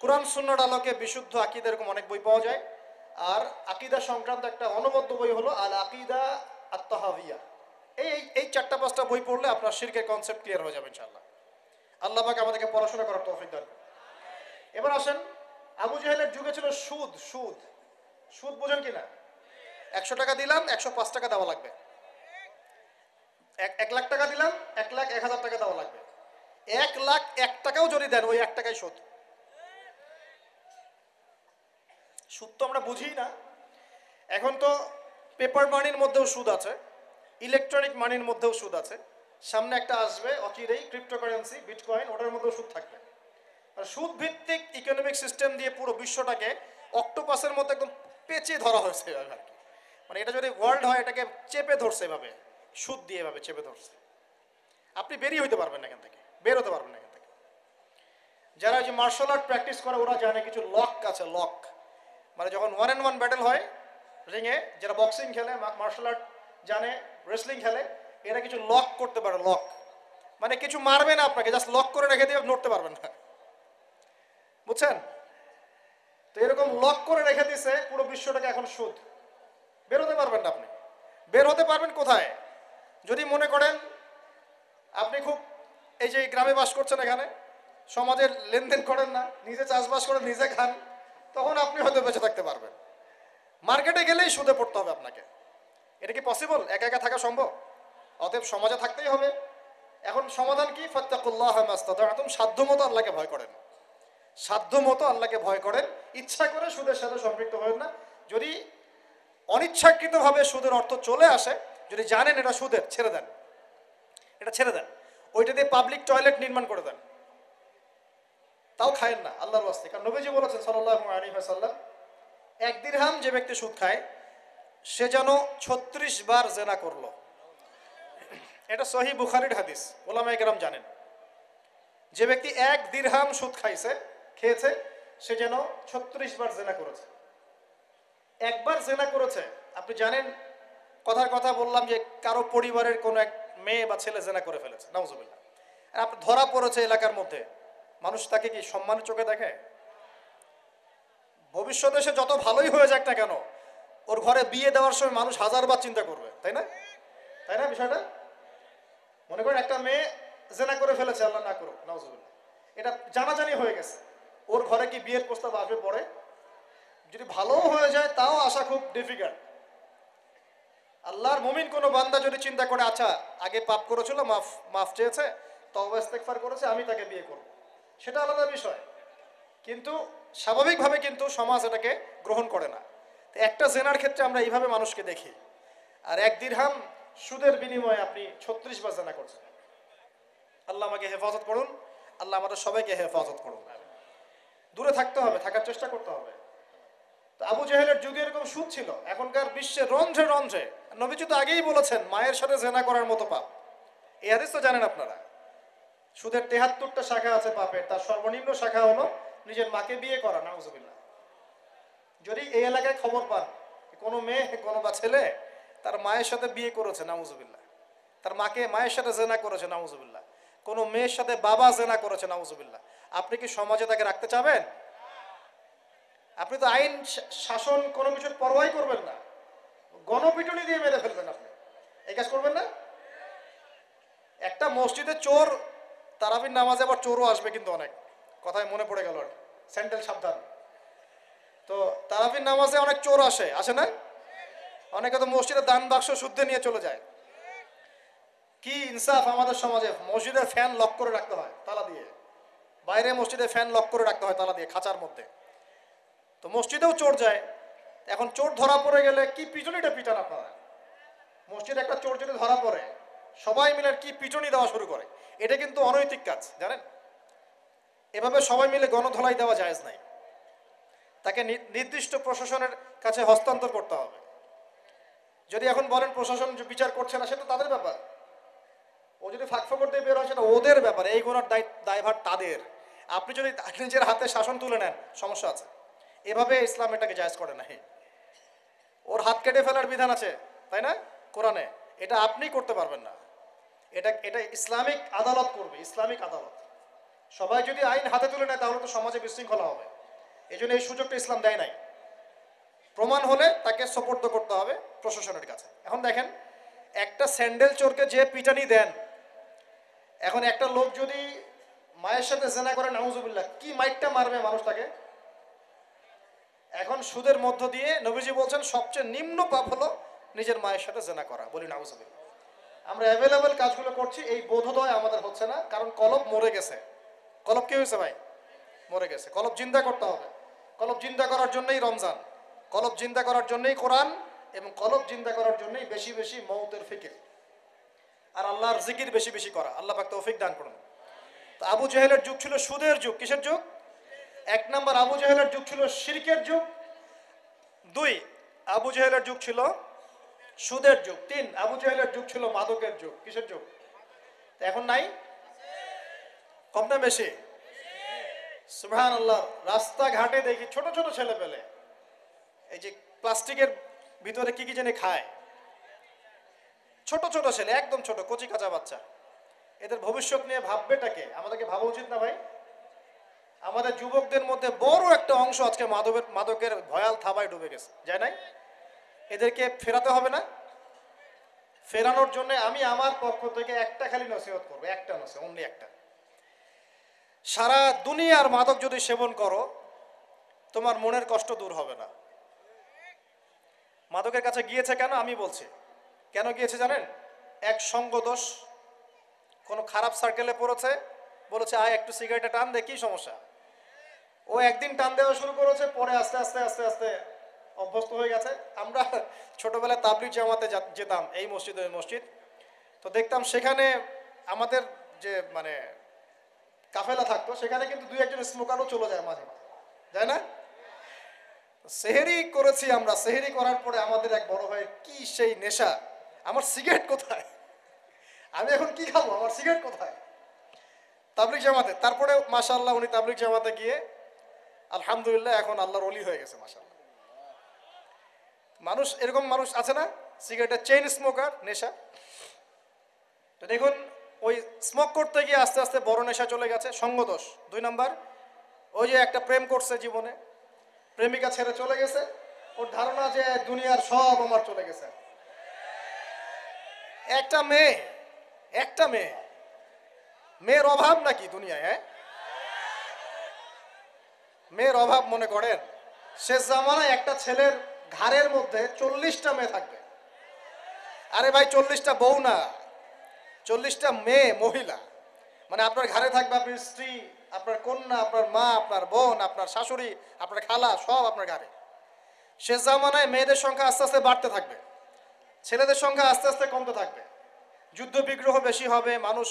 A: কোরআন সুন্নাহর আলোকে বিশুদ্ধ আকীদা, এরকম অনেক বই পাওয়া যায়। আর আকীদা সংক্রান্ত একটা অনবদ্য বই হলো আল আকীদা আত-তাহাওয়িয়া। এই 4-5টা বই পড়লে আপনার শিরকের কনসেপ্ট ক্লিয়ার হয়ে যাবে ইনশাআল্লাহ। আল্লাহ পাক আমাদেরকে পড়াশোনা করার তৌফিক দান করুন। এবার আসেন, আবু জাহেলের যুগে ছিল সুদ। সুদ সুদ বোঝেন কিনা? 100 টাকা দিলাম 105 টাকা দেওয়া লাগবে। 1 লাখ টাকা দিলাম 1,01,000 টাকা দেওয়া লাগবে। 1,01,000 টাকাও যদি দেন ওই 1 টাকাই সুদ। সুদ তো আমরা বুঝি না। এখন তো পেপার মানির মধ্যেও সুদ আছে, ইলেকট্রনিক মানির মধ্যেও সুদ আছে। সামনে একটা আসবে অচিরেই ক্রিপ্টোকারেন্সি, বিটকয়েন, ওটার মধ্যেও সুদ থাকবে। আর সুদ ভিত্তিক ইকোনমিক সিস্টেম দিয়ে পুরো বিশ্বটাকে অক্টোপাসের মতো একদম পেঁচে ধরা হয়েছে এভাবে আর কি। মানে এটা যদি ওয়ার্ল্ড হয় এটাকে চেপে ধরছে এভাবে, সুদ দিয়ে এভাবে চেপে ধরছে। আপনি বেরিয়ে হইতে পারবেন না এখান থেকে, বের হতে পারবেন না এখান থেকে। যারা যে মার্শাল আর্ট প্র্যাকটিস করে ওরা জানে কিছু লক আছে, লক মানে যখন 1-on-1 ব্যাটেল হয় রিংয়ে, যারা বক্সিং খেলে, মার্শাল আর্ট জানে, রেসলিং খেলে, এরা কিছু লক করতে পারে। লক মানে কিছু মারবে না আপনাকে, জাস্ট লক করে রেখে দিয়ে নড়তে পারবেন না, বুঝছেন? তো এরকম লক করে রেখে দিয়েছে পুরো বিশ্বটাকে এখন সুদ। বের হতে পারবেন না আপনি। বের হতে পারবেন কোথায়? যদি মনে করেন আপনি খুব এই যে গ্রামে বাস করছেন, এখানে সমাজের লেনদেন করেন না, নিজে চাষবাস করে নিজে খান, তখন আপনি হয়তো বেঁচে থাকতে পারবেন। মার্কেটে গেলেই সুদে পড়তে হবে আপনাকে। এটা কি পসিবল? একা একা থাকা সম্ভব? অতএব সমাজে থাকতেই হবে। এখন সমাধান কি? ফাত্তাকুল্লাহ মাস্তাতা'তুম, সাধ্যমতো আল্লাহকে ভয় করেন, সাধ্যমতো আল্লাহকে ভয় করেন। ইচ্ছা করে সুদের সাথে সম্পৃক্ত হবেন না। যদি অনিচ্ছাকৃতভাবে সুদের অর্থ চলে আসে, যদি জানেন এটা সুদের, ছেড়ে দেন, এটা ছেড়ে দেন। ওইটা দিয়ে পাবলিক টয়লেট নির্মাণ করে দেন, তাও খায়েন না আল্লাহর ওয়াস্তে। কারণ নবীজি বলেছেন সাল্লাল্লাহু আলাইহি ওয়াসাল্লাম, 1 দিরহাম যে ব্যক্তি সুদ খায় সে যেন 36 বার জেনা করলো। এটা সহিহ বুখারীর হাদিস, ওলামায়ে কেরাম জানেন। যে ব্যক্তি 1 দিরহাম সুদ খেয়েছে সে যেন 36 বার জেনা করেছে। একবার জেনা করেছে, আপনি জানেন, কথার কথা বললাম যে কারো পরিবারের কোনো এক মেয়ে বা ছেলে জেনা করে ফেলেছে, নাউজুবিল্লাহ, আর আপনি ধরা পড়েছে এলাকার মধ্যে, মানুষ তাকে কি সম্মানের চোখে দেখে? ভবিষ্যতে সে যত ভালোই হয়ে যাক না কেন, ওর ঘরে বিয়ে দেওয়ার সময় মানুষ 1000 বার চিন্তা করবে, তাই না? তাই না বিষয়টা? মনে করেন একটা মেয়ে জেনা করে ফেলেছে, আল্লাহ না করুক, নাউজুবিল্লাহ, এটা জানাজানি হয়ে গেছে, ওর ঘরে কি বিয়ের প্রস্তাব আসবে পরে? যদি ভালো হয়ে যায় তাও আসা খুব ডিফিকাল্ট। আল্লাহর মুমিন কোনো বান্দা যদি চিন্তা করে, আচ্ছা আগে পাপ করেছিল, মাফ চেয়েছে, তওবা ইস্তেগফার করেছে, আমি তাকে বিয়ে করব, সেটা আলাদা বিষয়। কিন্তু স্বাভাবিকভাবে কিন্তু সমাজ এটাকে গ্রহণ করে না। তো একটা জেনার ক্ষেত্রে আমরা এইভাবে মানুষকে দেখি, আর 1 দিরহাম সুদের বিনিময়ে আপনি 36 বার জেনা করছেন। আল্লাহ আমাকে হেফাজত করুন, আল্লাহ আমাদের সবাইকে হেফাজত করুন। দূরে থাকতে হবে, থাকার চেষ্টা করতে হবে। তো আবু জেহেলের যুগে এরকম সুদ ছিল, এখনকার বিশ্বে রন্ধ্রে রন্ধ্রে। নবীজি তো আগেই বলেছেন মায়ের সাথে জেনা করার মতো পাপ। এই হাদিস তো জানেন আপনারা। সুদের 73টা শাখা আছে পাপের, তার সর্বনিম্ন শাখা হলো নিজের মাকে বিয়ে করা, নাউজুবিল্লাহ। যদি এই এলাকায় খবর পান কোনো মেয়ে, কোনো বা ছেলে তার মায়ের সাথে বিয়ে করেছে, নাউজুবিল্লাহ, তার মায়ের সাথে জেনা করেছে, নাউজুবিল্লাহ, কোনো মেয়ের সাথে বাবা জেনা করেছে, নাউজুবিল্লাহ, আপনি কি সমাজে তাকে রাখতে চাবেন? আপনি তো আইন শাসন কোনো কিছুর পরোয়াই করবেন না, গণপিটুনি দিয়ে মেরে ফেলবেন। আপনি এই কাজ করবেন না? একটা মসজিদে চোর, তারাবির নামাজে আবার চোরও আসবে কিন্তু অনেক, কথায় মনে পড়ে গেল, স্যান্ডেল সাবধান। তো তারাবির নামাজে অনেক চোর আসে না? অনেকে তো মসজিদের দান বাক্স শুদ্ধে নিয়ে চলে যায়। কি ইনসাফ আমাদের সমাজে! মসজিদের ফ্যান লক করে রাখতে হয় তালা দিয়ে, বাইরে মসজিদে ফ্যান লক করে রাখতে হয় তালা দিয়ে, খাঁচার মধ্যে। তো মসজিদেও চোর যায়। এখন চোর ধরা পড়ে গেলে কি পিটুনিটা পিটান আপনারা! মসজিদে একটা চোর যদি ধরা পড়ে, সবাই মিলে কি পিটুনি দেওয়া শুরু করে। এটা কিন্তু অনৈতিক কাজ, জানেন? এভাবে সবাই মিলে গণধোলাই দেওয়া জায়েজ নাই। তাকে নির্দিষ্ট প্রশাসনের কাছে হস্তান্তর করতে হবে। যদি এখন বলেন প্রশাসন বিচার করছে না, সেটা তাদের ব্যাপার। ও যদি ফাঁকফোকর দিয়ে বের হয় সেটা ওদের ব্যাপার, এই গুণার দায়ভার তাদের। আপনি যদি নিজের হাতে শাসন তুলে নেন, সমস্যা আছে। এভাবে ইসলাম এটাকে জায়েজ করে না। ওর হাত কেটে ফেলার বিধান আছে, তাই না, কোরআনে? এটা আপনি করতে পারবেন না। এটা ইসলামিক আদালত করবে, ইসলামিক আদালত। সবাই যদি আইন হাতে তুলে নেয় তাহলে তো সমাজে বিশৃঙ্খলা হবে। এই জন্য এই সুযোগটা ইসলাম দেয় নাই। প্রমাণ হলে তাকে সোপর্দ করতে হবে প্রশাসনের কাছে। এখন দেখেন, একটা স্যান্ডেল চোরকে যে পিটানি দেন, এখন একটা লোক যদি মায়ের সাথে জেনা করে, নাউজুবিল্লাহ, কি মাইটটা মারবে মানুষটাকে। এখন সুদের মধ্য দিয়ে নবীজি বলছেন সবচেয়ে নিম্ন পাপ হলো নিজের মায়ের সাথে জেনা করা। বলি নাউজুবিল্লাহ। আমরা অ্যাভেলেবেল কাজগুলো করছি, এই বোধোদয় আমাদের হচ্ছে না, কারণ কলব মরে গেছে। কলব কি হয়েছে ভাই? মরে গেছে। কলব জিন্দা করতে হবে। কলব জিন্দা করার জন্যই রমজান, কলব জিন্দা করার জন্যই কোরআন, এবং কলব জিন্দা করার জন্যই বেশি বেশি মৌতের ফিকির আর আল্লাহর জিকির বেশি বেশি করা। আল্লাহ পাক তৌফিক দান করুন। তো আবু জেহেলের যুগ ছিল সুদের যুগ। কিসের যুগ? 1 নম্বর, আবু জেহেলের যুগ ছিল শিরকের যুগ। দুই, আবু জেহেলের যুগ ছিল সুদের যুগ। তিন, আবু জেহেলের যুগ ছিল মাদকের যুগ। কিসের যুগ? এখন নাই? কম না বেশি? সুবহানাল্লাহ। রাস্তাঘাটে দেখি ছোট ছোট ছেলে পেলে এই যে প্লাস্টিকের ভিতরে কি কি জানি খায়, ছোট ছোট ছেলে, একদম ছোট কচি কাঁচা বাচ্চা। এদের ভবিষ্যৎ নিয়ে ভাববেটাকে? আমাদেরকে ভাবা উচিত না ভাই? আমাদের যুবকদের মধ্যে বড় একটা অংশ আজকে মাদকের ভয়াল থাবায় ডুবে গেছে, যায় নাই? এদেরকে ফেরাতে হবে না? ফেরানোর জন্য আমি আমার পক্ষ থেকে একটা খালি নসিহত করবো, একটা নসিহত, অনলি একটা। সারা দুনিয়ার মাদক যদি সেবন করো, তোমার মনের কষ্ট দূর হবে না। মাদকের কাছে গিয়েছে কেন আমি বলছি। কেন গিয়েছে জানেন? এক সঙ্গদোষ, কোনো খারাপ সার্কেলে পড়েছে, বলেছে আয় একটু সিগারেটে টান দে, কি সমস্যা? ও একদিন টান দেওয়া শুরু করেছে, পরে আস্তে আস্তে আস্তে আস্তে অভ্যস্ত হয়ে গেছে। আমরা ছোটবেলায় তাবলিগ জামাতে যেতাম, এই মসজিদ ওই মসজিদ, তো দেখতাম সেখানে আমাদের যে মানে কাফেলা থাকতো, সেখানে কিন্তু দুই একজন স্মোকারও চলে যায় মাঝে মাঝে, যায় না? সেহেরি করেছি আমরা, সেহেরি করার পরে আমাদের এক বড় ভাই কি সেই নেশা, আমার সিগারেট কোথায়, আমি এখন কি খাবো, আমার সিগারেট কোথায়? তাবলিগ জামাতে। তারপরে মাশাআল্লাহ উনি তাবলিগ জামাতে গিয়ে আলহামদুলিল্লাহ এখন আল্লাহর ওলি হয়ে গেছে মাশাআল্লাহ। মানুষ এরকম মানুষ আছে না, সিগারেটের চেইন স্মোকার, নেশা। তো দেখুন ওই স্মোক করতে গিয়ে আস্তে আস্তে বড় নেশা চলে গেছে, সঙ্গদোষ। দুই নাম্বার, ওই যে একটা প্রেম করছে জীবনে, প্রেমিকা ছেড়ে চলে গেছে, ওর ধারণা যে দুনিয়ার সব আমার চলে গেছে। একটা মেয়ে, একটা মেয়ে, মেয়ের অভাব নাকি দুনিয়ায়? হ্যাঁ, মেয়ের অভাব মনে করেন? শেষ জামানায় একটা ছেলের ঘাড়ের মধ্যে 40টা মেয়ে থাকবে। আরে ভাই 40টা বউ না, 40টা মেয়ে, মহিলা। মানে আপনার ঘাড়ে থাকবে আপনার স্ত্রী, আপনার কন্যা, আপনার মা, আপনার বোন, আপনার শাশুড়ি, আপনার খালা, সব আপনার ঘাড়ে। শেষ জামানায় মেয়েদের সংখ্যা আস্তে আস্তে বাড়তে থাকবে, ছেলেদের সংখ্যা আস্তে আস্তে কমতে থাকবে। যুদ্ধ বিগ্রহ বেশি হবে, মানুষ,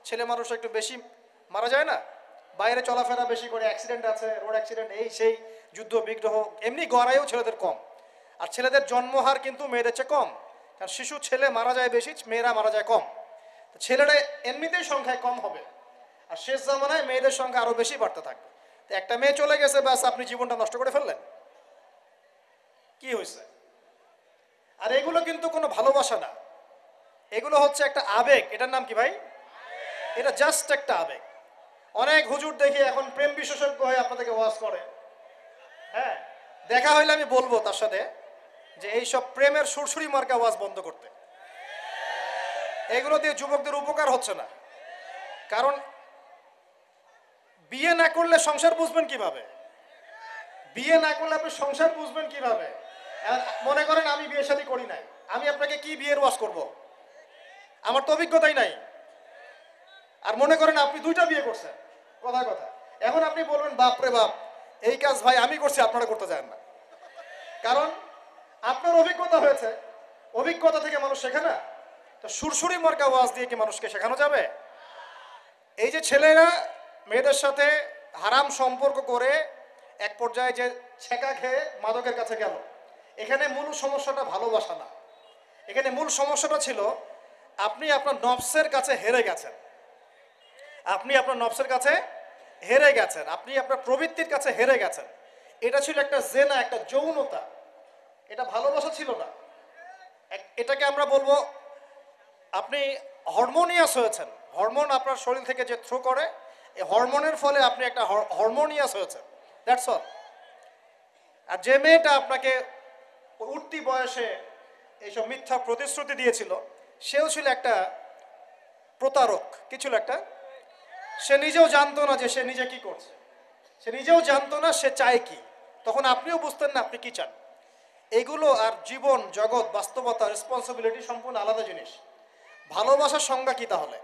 A: ছেলে মানুষ একটু বেশি মারা যায় না, বাইরে চলাফেরা বেশি করে, অ্যাক্সিডেন্ট আছে, রোড অ্যাক্সিডেন্ট, এই সেই, যুদ্ধ বিগ্রহ। এমনি গড়াইও ছেলেদের কম, আর ছেলেদের জন্মহার কিন্তু মেয়েদের চেয়ে কম, কারণ শিশু ছেলে মারা যায় বেশি, মেয়েরা মারা যায় কম। ছেলেরা এমনিতেই সংখ্যায় কম হবে, আর শেষ জামানায় মেয়েদের সংখ্যা আরো বেশি বাড়তে থাকবে। তো একটা মেয়ে চলে গেছে, ব্যাস আপনি জীবনটা নষ্ট করে ফেললেন, কি হয়েছে? আর এগুলো কিন্তু কোনো ভালোবাসা না, এগুলো হচ্ছে একটা আবেগ। এটার নাম কি ভাই? এটা জাস্ট একটা আবেগ। অনেক হুজুর দেখি এখন প্রেম বিশেষজ্ঞ হয়ে আপনাদেরকে ওয়াজ করে। হ্যাঁ, দেখা হইলে আমি বলবো তার সাথে যে এইসব প্রেমের সুরসুরি মার্কা ওয়াজ বন্ধ করতে। এগুলো দিয়ে যুবকদের উপকার হচ্ছে না। কারণ বিয়ে না করলে সংসার বুঝবেন কিভাবে? বিয়ে না করলে আপনি সংসার বুঝবেন কিভাবে? মনে করেন আমি বিয়ে শাদী করি নাই, আমি আপনাকে কি বিয়ের ওয়াজ করব? আমার তো অভিজ্ঞতাই নাই। আর মনে করেন আপনি 2টা বিয়ে করছেন, কথা কথা, এখন আপনি বলবেন বাপ রে বাপ, এই কাজ ভাই আমি করছি, আপনারা করতে চান না। কারণ আপনার অভিজ্ঞতা হয়েছে, অভিজ্ঞতা থেকে মানুষ শেখে না। তো সুরসুরি মার্কা ওয়াজ দিয়ে কি মানুষকে শেখানো যাবে? এই যে ছেলেরা মেয়েদের সাথে হারাম সম্পর্ক করে এক পর্যায়ে যে ছেঁকা খেয়ে মাদকের কাছে গেল, এখানে মূল সমস্যাটা ভালোবাসা না, এখানে মূল সমস্যাটা ছিল আপনি আপনার নফসের কাছে হেরে গেছেন, আপনি আপনার নফসের কাছে হেরে গেছেন, আপনি আপনার প্রবৃত্তির কাছে হেরে গেছেন। এটা ছিল একটা জেনা, একটা যৌনতা, এটা ভালোবাসা ছিল না। এটাকে আমরা বলবো আপনি হরমোনিয়াস হয়েছেন। হরমোন আপনার শরীর থেকে যে থ্রো করে, এই হরমোনের ফলে আপনি একটা হরমোনিয়াস হয়েছেন, দ্যাটস অল। আর যে মেয়েটা আপনাকে উঠতি বয়সে এইসব মিথ্যা প্রতিশ্রুতি দিয়েছিল, সেও ছিল একটা প্রতারক। কি ছিল একটা? সে নিজেও জানতো না যে সে নিজে কি করছে, সে নিজেও জানতো না সে চায় কি, তখন আপনিও বুঝতেন না আপনি কি চান। এগুলো আর জীবন জগৎ বাস্তবতা রেসপন্সিবিলিটি সম্পূর্ণ আলাদা জিনিস। ভালোবাসার সংজ্ঞা কি তাহলে?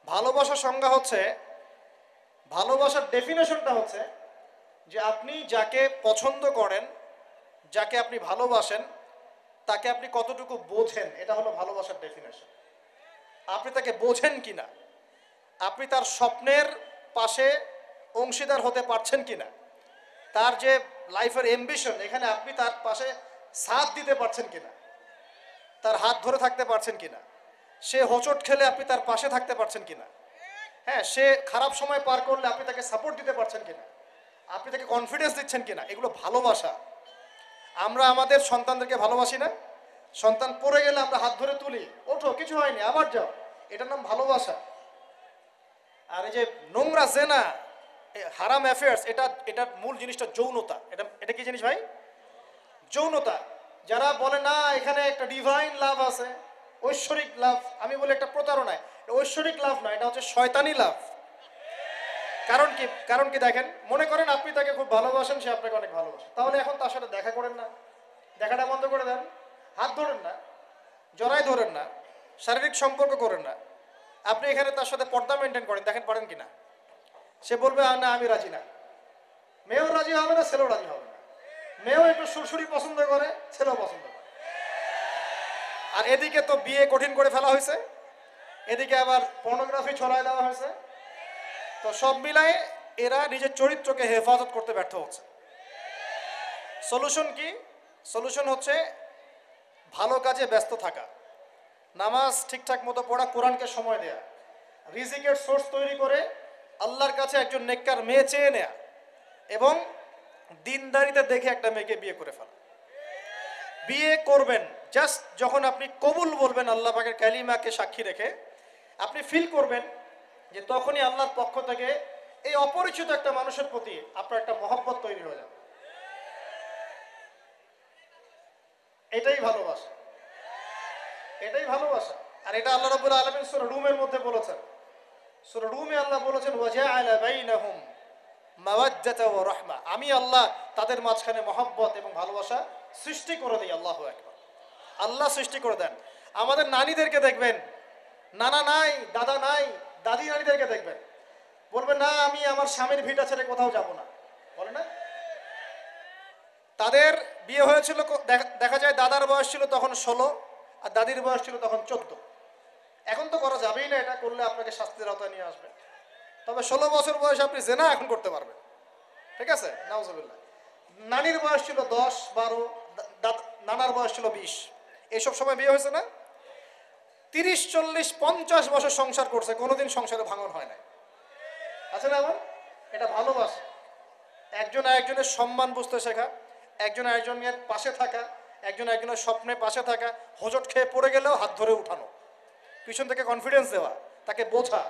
A: ভালোবাসার সংজ্ঞা হচ্ছে, ভালোবাসার ডেফিনেশনটা হচ্ছে যে আপনি যাকে পছন্দ করেন, যাকে আপনি ভালোবাসেন, তাকে আপনি কতটুকু বোঝেন, এটা হলো ভালোবাসার ডেফিনেশন। আপনি তাকে বোঝেন কিনা, আপনি তার স্বপ্নের পাশে অংশীদার হতে পারছেন কিনা, তার যে লাইফের অ্যাম্বিশন, এখানে আপনি তার পাশে সাথ দিতে পারছেন কিনা, তার হাত ধরে থাকতে পারছেন কিনা, সে হোঁচট খেলে আপনি তার পাশে থাকতে পারছেন কিনা, হ্যাঁ, সে খারাপ সময় পার করলে আপনি তাকে সাপোর্ট দিতে পারছেন কিনা, আপনি তাকে কনফিডেন্স দিচ্ছেন কিনা, এগুলো ভালোবাসা। আমরা আমাদের সন্তানদেরকে ভালোবাসি না? সন্তান পড়ে গেলে আমরা হাত ধরে তুলি, ওঠো, কিছু হয়নি, আবার যাও, এটার নাম ভালোবাসা। আর এই যে নোংরা জেনা, হারাম অ্যাফেয়ার্স, এটার মূল জিনিসটা যৌনতা। এটা কি জিনিস ভাই? যৌনতা। যারা বলে না এখানে একটা ডিভাইন লাভ আছে, ঐশ্বরিক লাভ, আমি বলি একটা প্রতারণায়। ঐশ্বরিক লাভ নয়, এটা হচ্ছে শয়তানি লাভ। কারণ কি দেখেন, মনে করেন আপনি তাকে খুব ভালোবাসেন, সে আপনাকে অনেক ভালোবাসে, তাহলে এখন তার সাথে দেখা করেন না, দেখাটা বন্ধ করে দেন, হাত ধরেন না, জড়াই ধরেন না, শারীরিক সম্পর্ক করেন না, আপনি এখানে তার সাথে পর্দা মেনটেন করেন, দেখেন পারেন কিনা। সে বলবে না আমি রাজি না, মেয়েও রাজি হবে না, ছেলেও রাজি হবে না। মেয়েও একটু সুরসুরি পছন্দ করে, ছেলেও পছন্দ করে। আর এদিকে তো বিয়ে কঠিন করে ফেলা হয়েছে, এদিকে আবার পর্নোগ্রাফি ছড়ায় দেওয়া হয়েছে। তো সব মিলায়ে এরা নিজের চরিত্রকে হেফাজত করতে ব্যর্থ হচ্ছে। সলিউশন কি? সলিউশন হচ্ছে ভালো কাজে ব্যস্ত থাকা, নামাজ ঠিকঠাক মতো পড়া, কোরআনকে সময় দেয়া, রিজিকের সোর্স তৈরি করে আল্লাহর কাছে একজন নেককার মেয়ে চেয়ে নেয়া, এবং দিনদারিতে দেখে একটা মেয়েকে বিয়ে করে ফেলা। বিয়ে করবেন জাস্ট যখন আপনি কবুল বলবেন আল্লাহ পাকের কালিমাকে সাক্ষী রেখে, আপনি ফিল করবেন যে তখনই আল্লাহর পক্ষ থেকে এই অপরিচিত একটা মানুষের প্রতি আপনার একটা মহব্বত তৈরি হয়ে যাবে। এটাই ভালোবাসা, এটাই ভালোবাসা। আর এটা আল্লাহ রাব্বুল আলামিন সূরা রুমের মধ্যে বলেছেন। সূরা রুমে আল্লাহ বলেছেন ওয়াজআলা বাইনাহুম মাওয়াজ্জাতা ওয়া রাহমা, আমি আল্লাহ তাদের মাঝখানে মহব্বত এবং ভালোবাসা সৃষ্টি করে দিই। আল্লাহু আকবার। আল্লাহ সৃষ্টি করে দেন। আমাদের নানীদেরকে দেখবেন, নানা নাই, দাদা নাই, দাদি নারীদেরকে দেখবেন, বলবেন না আমি আমার স্বামীর ভিটা ছেড়ে কোথাও যাব না, বলে না? তাদের বিয়ে হয়েছিল, দেখা যায় দাদার বয়স ছিল তখন 16 আর দাদির বয়স ছিল তখন 14। এখন তো করা যাবেই না, এটা করলে আপনাকে শাস্তির আওতায় নিয়ে আসবে। তবে 16 বছর বয়সে আপনি জেনা এখন করতে পারবেন, ঠিক আছে? নাউজুবিল্লাহ। নানির বয়স ছিল 10, 12, নানার বয়স ছিল 20, এইসব সময় বিয়ে হয়েছে না? 30, 40, 50 বছর সংসার করছে, কোনোদিন সংসারে ভাঙন হয় না, আছে না? আমার এটা ভালোবাসা। একজন আরেকজনের সম্মান বুঝতে শেখা, একজন আরেকজনের পাশে থাকা, একজন একজনের স্বপ্নে পাশে থাকা, হোঁচট খেয়ে পড়ে গেলেও হাত ধরে উঠানো, পিছন থেকে কনফিডেন্স দেওয়া, তাকে বোঝা,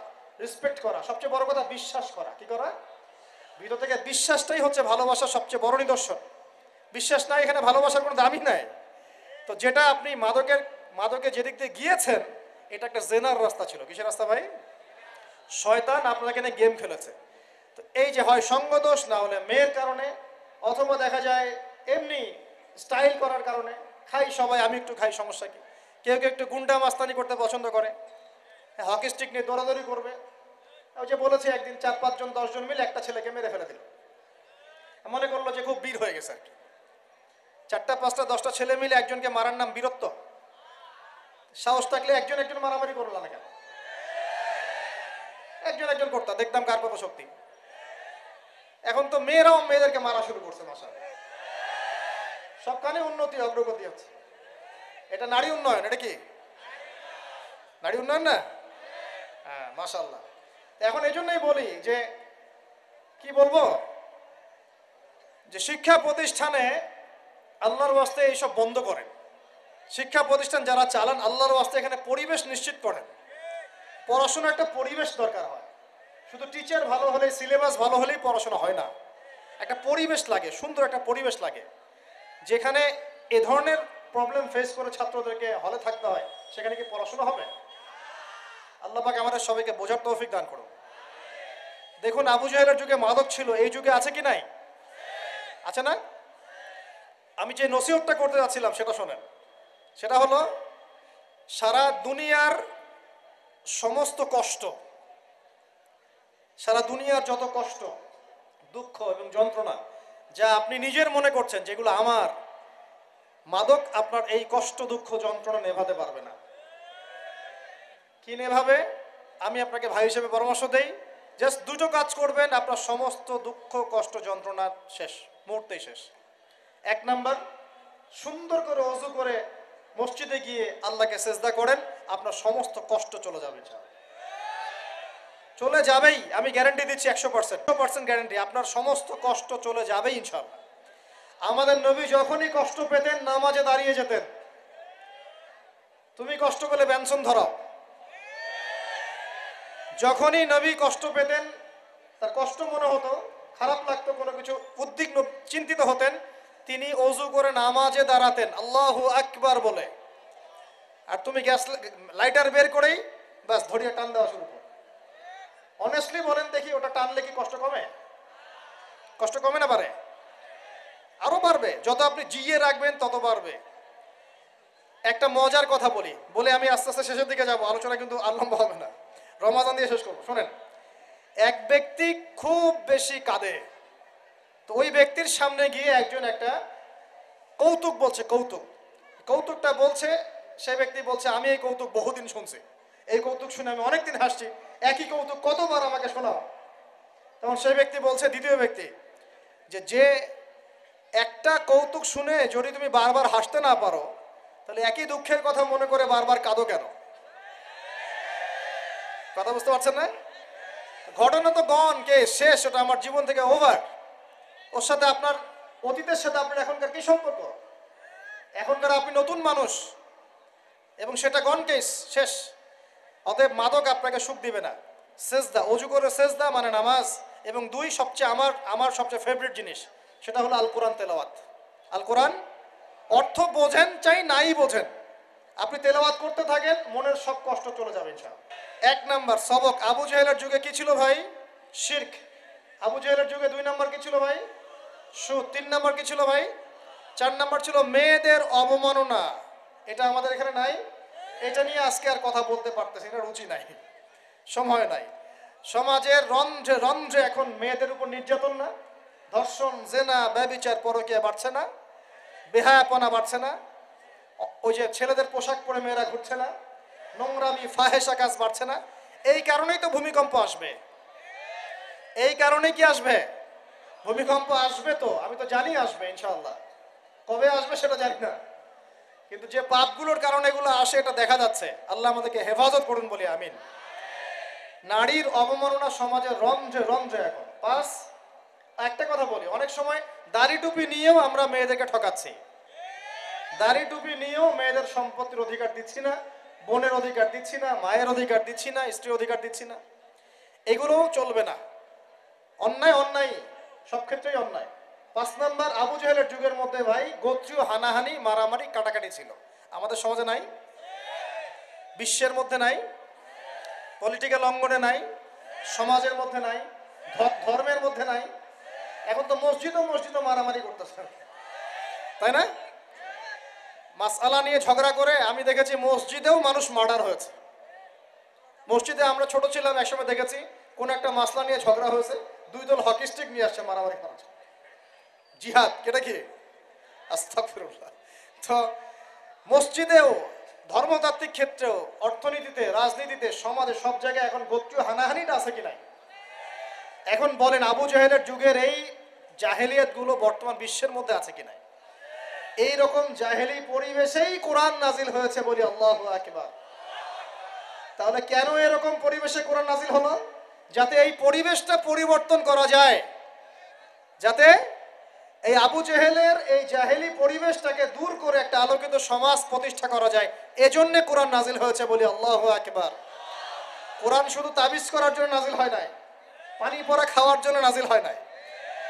A: রেসপেক্ট করা, সবচেয়ে বড় কথা বিশ্বাস করা। কি করা? ভিতর থেকে বিশ্বাসটাই হচ্ছে ভালোবাসার সবচেয়ে বড় নিদর্শন। বিশ্বাস নাই, এখানে ভালোবাসার কোনো দামই নাই। তো যেটা আপনি মাদকে যেদিক দিয়ে গিয়েছেন, এটা একটা জেনার রাস্তা ছিল। কিসের রাস্তা ভাই? শয়তান আপনাকে নিয়ে গেম খেলেছে। তো এই যে হয় সঙ্গদোষ, না হলে মেয়ের কারণে, অথবা দেখা যায় এমনি স্টাইল করার কারণে, খাই সবাই, আমি একটু খাই, সমস্যা কি? কেউ কেউ একটু গুন্ডা মাস্তানি করতে পছন্দ করে, হকি স্টিক নিয়ে দৌড়াদৌড়ি করবে। ওই যে বলেছে একদিন 4-5 জন 10 জন মিলে একটা ছেলেকে মেরে ফেলে দিল, মনে করলো যে খুব বীর হয়ে গেছে আর কি। 4টা 5টা 10টা ছেলে মিলে একজনকে মারার নাম বীরত্ব? সাহস থাকলে একজন একজন মারামারি করলো না কেন? একজন করতাম, দেখতাম কার কত শক্তি। এখন তো মেয়েরাও মেয়েদেরকে মারা শুরু করছে, মাশাআল্লাহ। সবখানে উন্নতি, অগ্রগতি হচ্ছে। এটা নারী উন্নয়ন। এটা কি নারী উন্নয়ন না? হ্যাঁ, মাশাআল্লাহ। এখন এই জন্যই বলি যে কি বলবো, যে শিক্ষা প্রতিষ্ঠানে আল্লাহর ওয়াস্তে এইসব বন্ধ করেন। শিক্ষা প্রতিষ্ঠান যারা চালান, আল্লাহর ওয়াস্তে এখানে পরিবেশ নিশ্চিত করেন। পড়াশোনা একটা পরিবেশ দরকার হয়। শুধু টিচার ভালো হলে, সিলেবাস ভালো হলেই পড়াশোনা হয় না। একটা পরিবেশ লাগে, সুন্দর একটা পরিবেশ লাগে, যেখানে এ ধরনের প্রবলেম ফেস করে ছাত্রদেরকে হলে থাকতে হয়। সেখানে কি পড়াশোনা হবে? আল্লাহ পাক আমাদের সবাইকে বোঝার তৌফিক দান করুন। দেখুন, আবু জাহেলের যুগে মাদক ছিল, এই যুগে আছে কি নাই? আছে না? আমি যে নসিহতটা করতে যাচ্ছিলাম সেটা শোনেন। সেটা হলো, সারা দুনিয়ার সমস্ত কষ্ট, সারা দুনিয়ার যত কষ্ট, দুঃখ এবং যন্ত্রণা যা আপনি নিজের মনে করছেন যেগুলো আমার, মাদক আপনার এই কষ্ট, দুঃখ, যন্ত্রণা নেভাতে পারবে না। কি নেভাবে? আমি আপনাকে ভাই হিসেবে পরামর্শ দেই জাস্ট দুটো কাজ করবেন, আপনার সমস্ত দুঃখ কষ্ট যন্ত্রণা শেষ, মুহূর্তেই শেষ। এক নাম্বার, সুন্দর করে অজু করে মসজিদে গিয়ে আল্লাহকে সেজদা করেন, আপনার সমস্ত কষ্ট চলে যাবে, চলে যাবেই, আমি গ্যারান্টি দিচ্ছি 100% গ্যারান্টি, আপনার সমস্ত কষ্ট চলে যাবেই ইনশাআল্লাহ। আমাদের নবী যখনই কষ্ট পেতেন নামাজে দাঁড়িয়ে যেতেন। তুমি কষ্ট পেলে ব্যঞ্জন ধরাও। যখনই নবী কষ্ট পেতেন, তার কষ্ট মনে হতো, খারাপ লাগতো, কোনো কিছু উদ্বিগ্ন চিন্তিত হতেন, তিনি অজু করে নামাজে দাঁড়াতেন আল্লাহু আকবার বলে। আর তুমি গ্যাস লাইটার বের করেই ব্যাস ধরিয়ে টান দেওয়া শুরু করো। অনেস্টলি বলেন দেখি, ওটা টানলে কি কষ্ট কমে? কষ্ট কমে না? পারে, আরো বাড়বে। যত আপনি জিয়ে রাখবেন তত বাড়বে। একটা মজার কথা বলে আমি আস্তে আস্তে শেষের দিকে যাব, আলোচনা কিন্তু আর লম্বা হবে না, রমাদান দিয়ে শেষ করবো। শোনেন, এক ব্যক্তি খুব বেশি কাঁদে, তো ওই ব্যক্তির সামনে গিয়ে একজন একটা কৌতুক বলছে, কৌতুকটা বলছে, সে ব্যক্তি বলছে আমি এই কৌতুক বহুদিন শুনছি, এই কৌতুক শুনে আমি অনেকদিন হাসছি, একই কৌতুক কতবার আমাকে শোনাও। তখন সেই ব্যক্তি বলছে, দ্বিতীয় ব্যক্তি, যে একটা কৌতুক শুনে যদি তুমি বারবার হাসতে না পারো, তাহলে একই দুঃখের কথা মনে করে বারবার কাঁদো কেন? কথা বুঝতে পারছেন না? ঘটনা তো গন কে শেষ, ওটা আমার জীবন থেকে ওভার। ওর সাথে আপনার অতীতের সাথে আপনার এখনকার কি সম্পর্ক? এখনকার আপনি নতুন মানুষ এবং সেটা গন কেস, শেষ। অতএব মাদক আপনাকে সুখ দিবে না। সেজদা, অজু করে সেজদা মানে নামাজ, এবং দুই সবচেয়ে আমার সবচেয়ে ফেভারিট জিনিস, সেটা হলো আল কোরআন তেলাওয়াত। আল কোরআন অর্থ বোঝেন চাই নাই বোঝেন, আপনি তেলাওয়াত করতে থাকেন, মনের সব কষ্ট চলে যাবে ইনশাআল্লাহ। এক নাম্বার সবক, আবু জাহেলের যুগে কি ছিল ভাই? শিরক। আবু জাহেলের যুগে 2 নাম্বার কি ছিল ভাই? সুদ। 3 নাম্বার কি ছিল ভাই? 4 নাম্বার ছিল মেয়েদের অবমাননা। এটা আমাদের এখানে নাই, এটা নিয়ে আজকে আর কথা বলতে পারতেছি না, রুচি নাই, সময় নাই। সমাজের রন্ধ্রে রন্ধ্রে এখন মেয়েদের উপর নির্যাতন না, ধর্ষণ, জেনা, ব্যভিচার, পরকীয়া বাড়ছে না, বেহায়াপনা বাড়ছে না, ওই যে ছেলেদের পোশাক পরে মেয়েরা ঘুরছে না, নোংরামি ফাহেসা কাজ বাড়ছে না। এই কারণেই তো ভূমিকম্প আসবে। এই কারণে কি আসবে? ভূমিকম্প আসবে, তো আমি তো জানি আসবে ইনশাআল্লাহ, কবে আসবে সেটা জানি না, কিন্তু যে পাপগুলোর কারণে এগুলো আসে এটা দেখা যাচ্ছে। আল্লাহ আমাদেরকে হেফাজত করুন বলি আমিন। নারীর অবমাননা সমাজের রন্ধ্রে রন্ধ্রে এখন। পাঁচ, একটা কথা বলি, অনেক সময় দাড়ি টুপি নিয়েও আমরা মেয়েদেরকে ঠকাচ্ছি। দাড়ি টুপি নিয়েও মেয়েদের সম্পত্তির অধিকার দিচ্ছি না, বোনের অধিকার দিচ্ছি না, মায়ের অধিকার দিচ্ছি না, স্ত্রীর অধিকার দিচ্ছি না। এগুলোও চলবে না, অন্যায় অন্যায়, সব ক্ষেত্রেই অন্যায়। 5 নাম্বার, আবু জাহেলের যুগের মধ্যে ভাই গোত্রীয় হানাহানি, মারামারি, কাটাকাটি ছিল। আমাদের সমাজে নাই? বিশ্বের মধ্যে নাই? পলিটিক্যাল অঙ্গনে নাই? সমাজের মধ্যে নাই? ধর্মের মধ্যে নাই? এখন তো মসজিদও মারামারি করতেছে, তাই না? মাসআলা নিয়ে ঝগড়া করে আমি দেখেছি মসজিদেও মানুষ মার্ডার হয়েছে। মসজিদে আমরা ছোট ছিলাম, একসময় দেখেছি কোন একটা মাসলা নিয়ে ঝগড়া হয়েছে, 2 দল হকি স্টিক নিয়ে আসছে মারামারি করার জন্য। জিহাদ, কেটা কি? আস্তাগফিরুল্লাহ। তো মসজিদেও, ধর্মতাত্ত্বিক ক্ষেত্রেও, অর্থনীতিতে, রাজনীতিতে, সমাজে, সব জায়গায় এখন গোত্রীয় হানাহানিটা আছে কি নাই? এখন বলেন আবু জাহেলের যুগের এই জাহেলিয়াত গুলো বর্তমান বিশ্বের মধ্যে আছে কি নাই? এই রকম জাহেলি পরিবেশেই কোরআন নাজিল হয়েছে বলি আল্লাহু আকবার। তাহলে কেন এরকম পরিবেশে কোরআন নাজিল হলো? যাতে এই পরিবেশটা পরিবর্তন করা যায়, যাতে এই আবু জেহেলের এই জাহেলি পরিবেশটাকে দূর করে একটা আলোকিত সমাজ প্রতিষ্ঠা করা যায়। এজন্য কোরআন নাজিল হয়েছে বলি আল্লাহু আকবার। কোরআন শুধু তাবিজ করার জন্য নাজিল হয় নাই, পানি পড়া খাওয়ার জন্য নাজিল হয় নাই,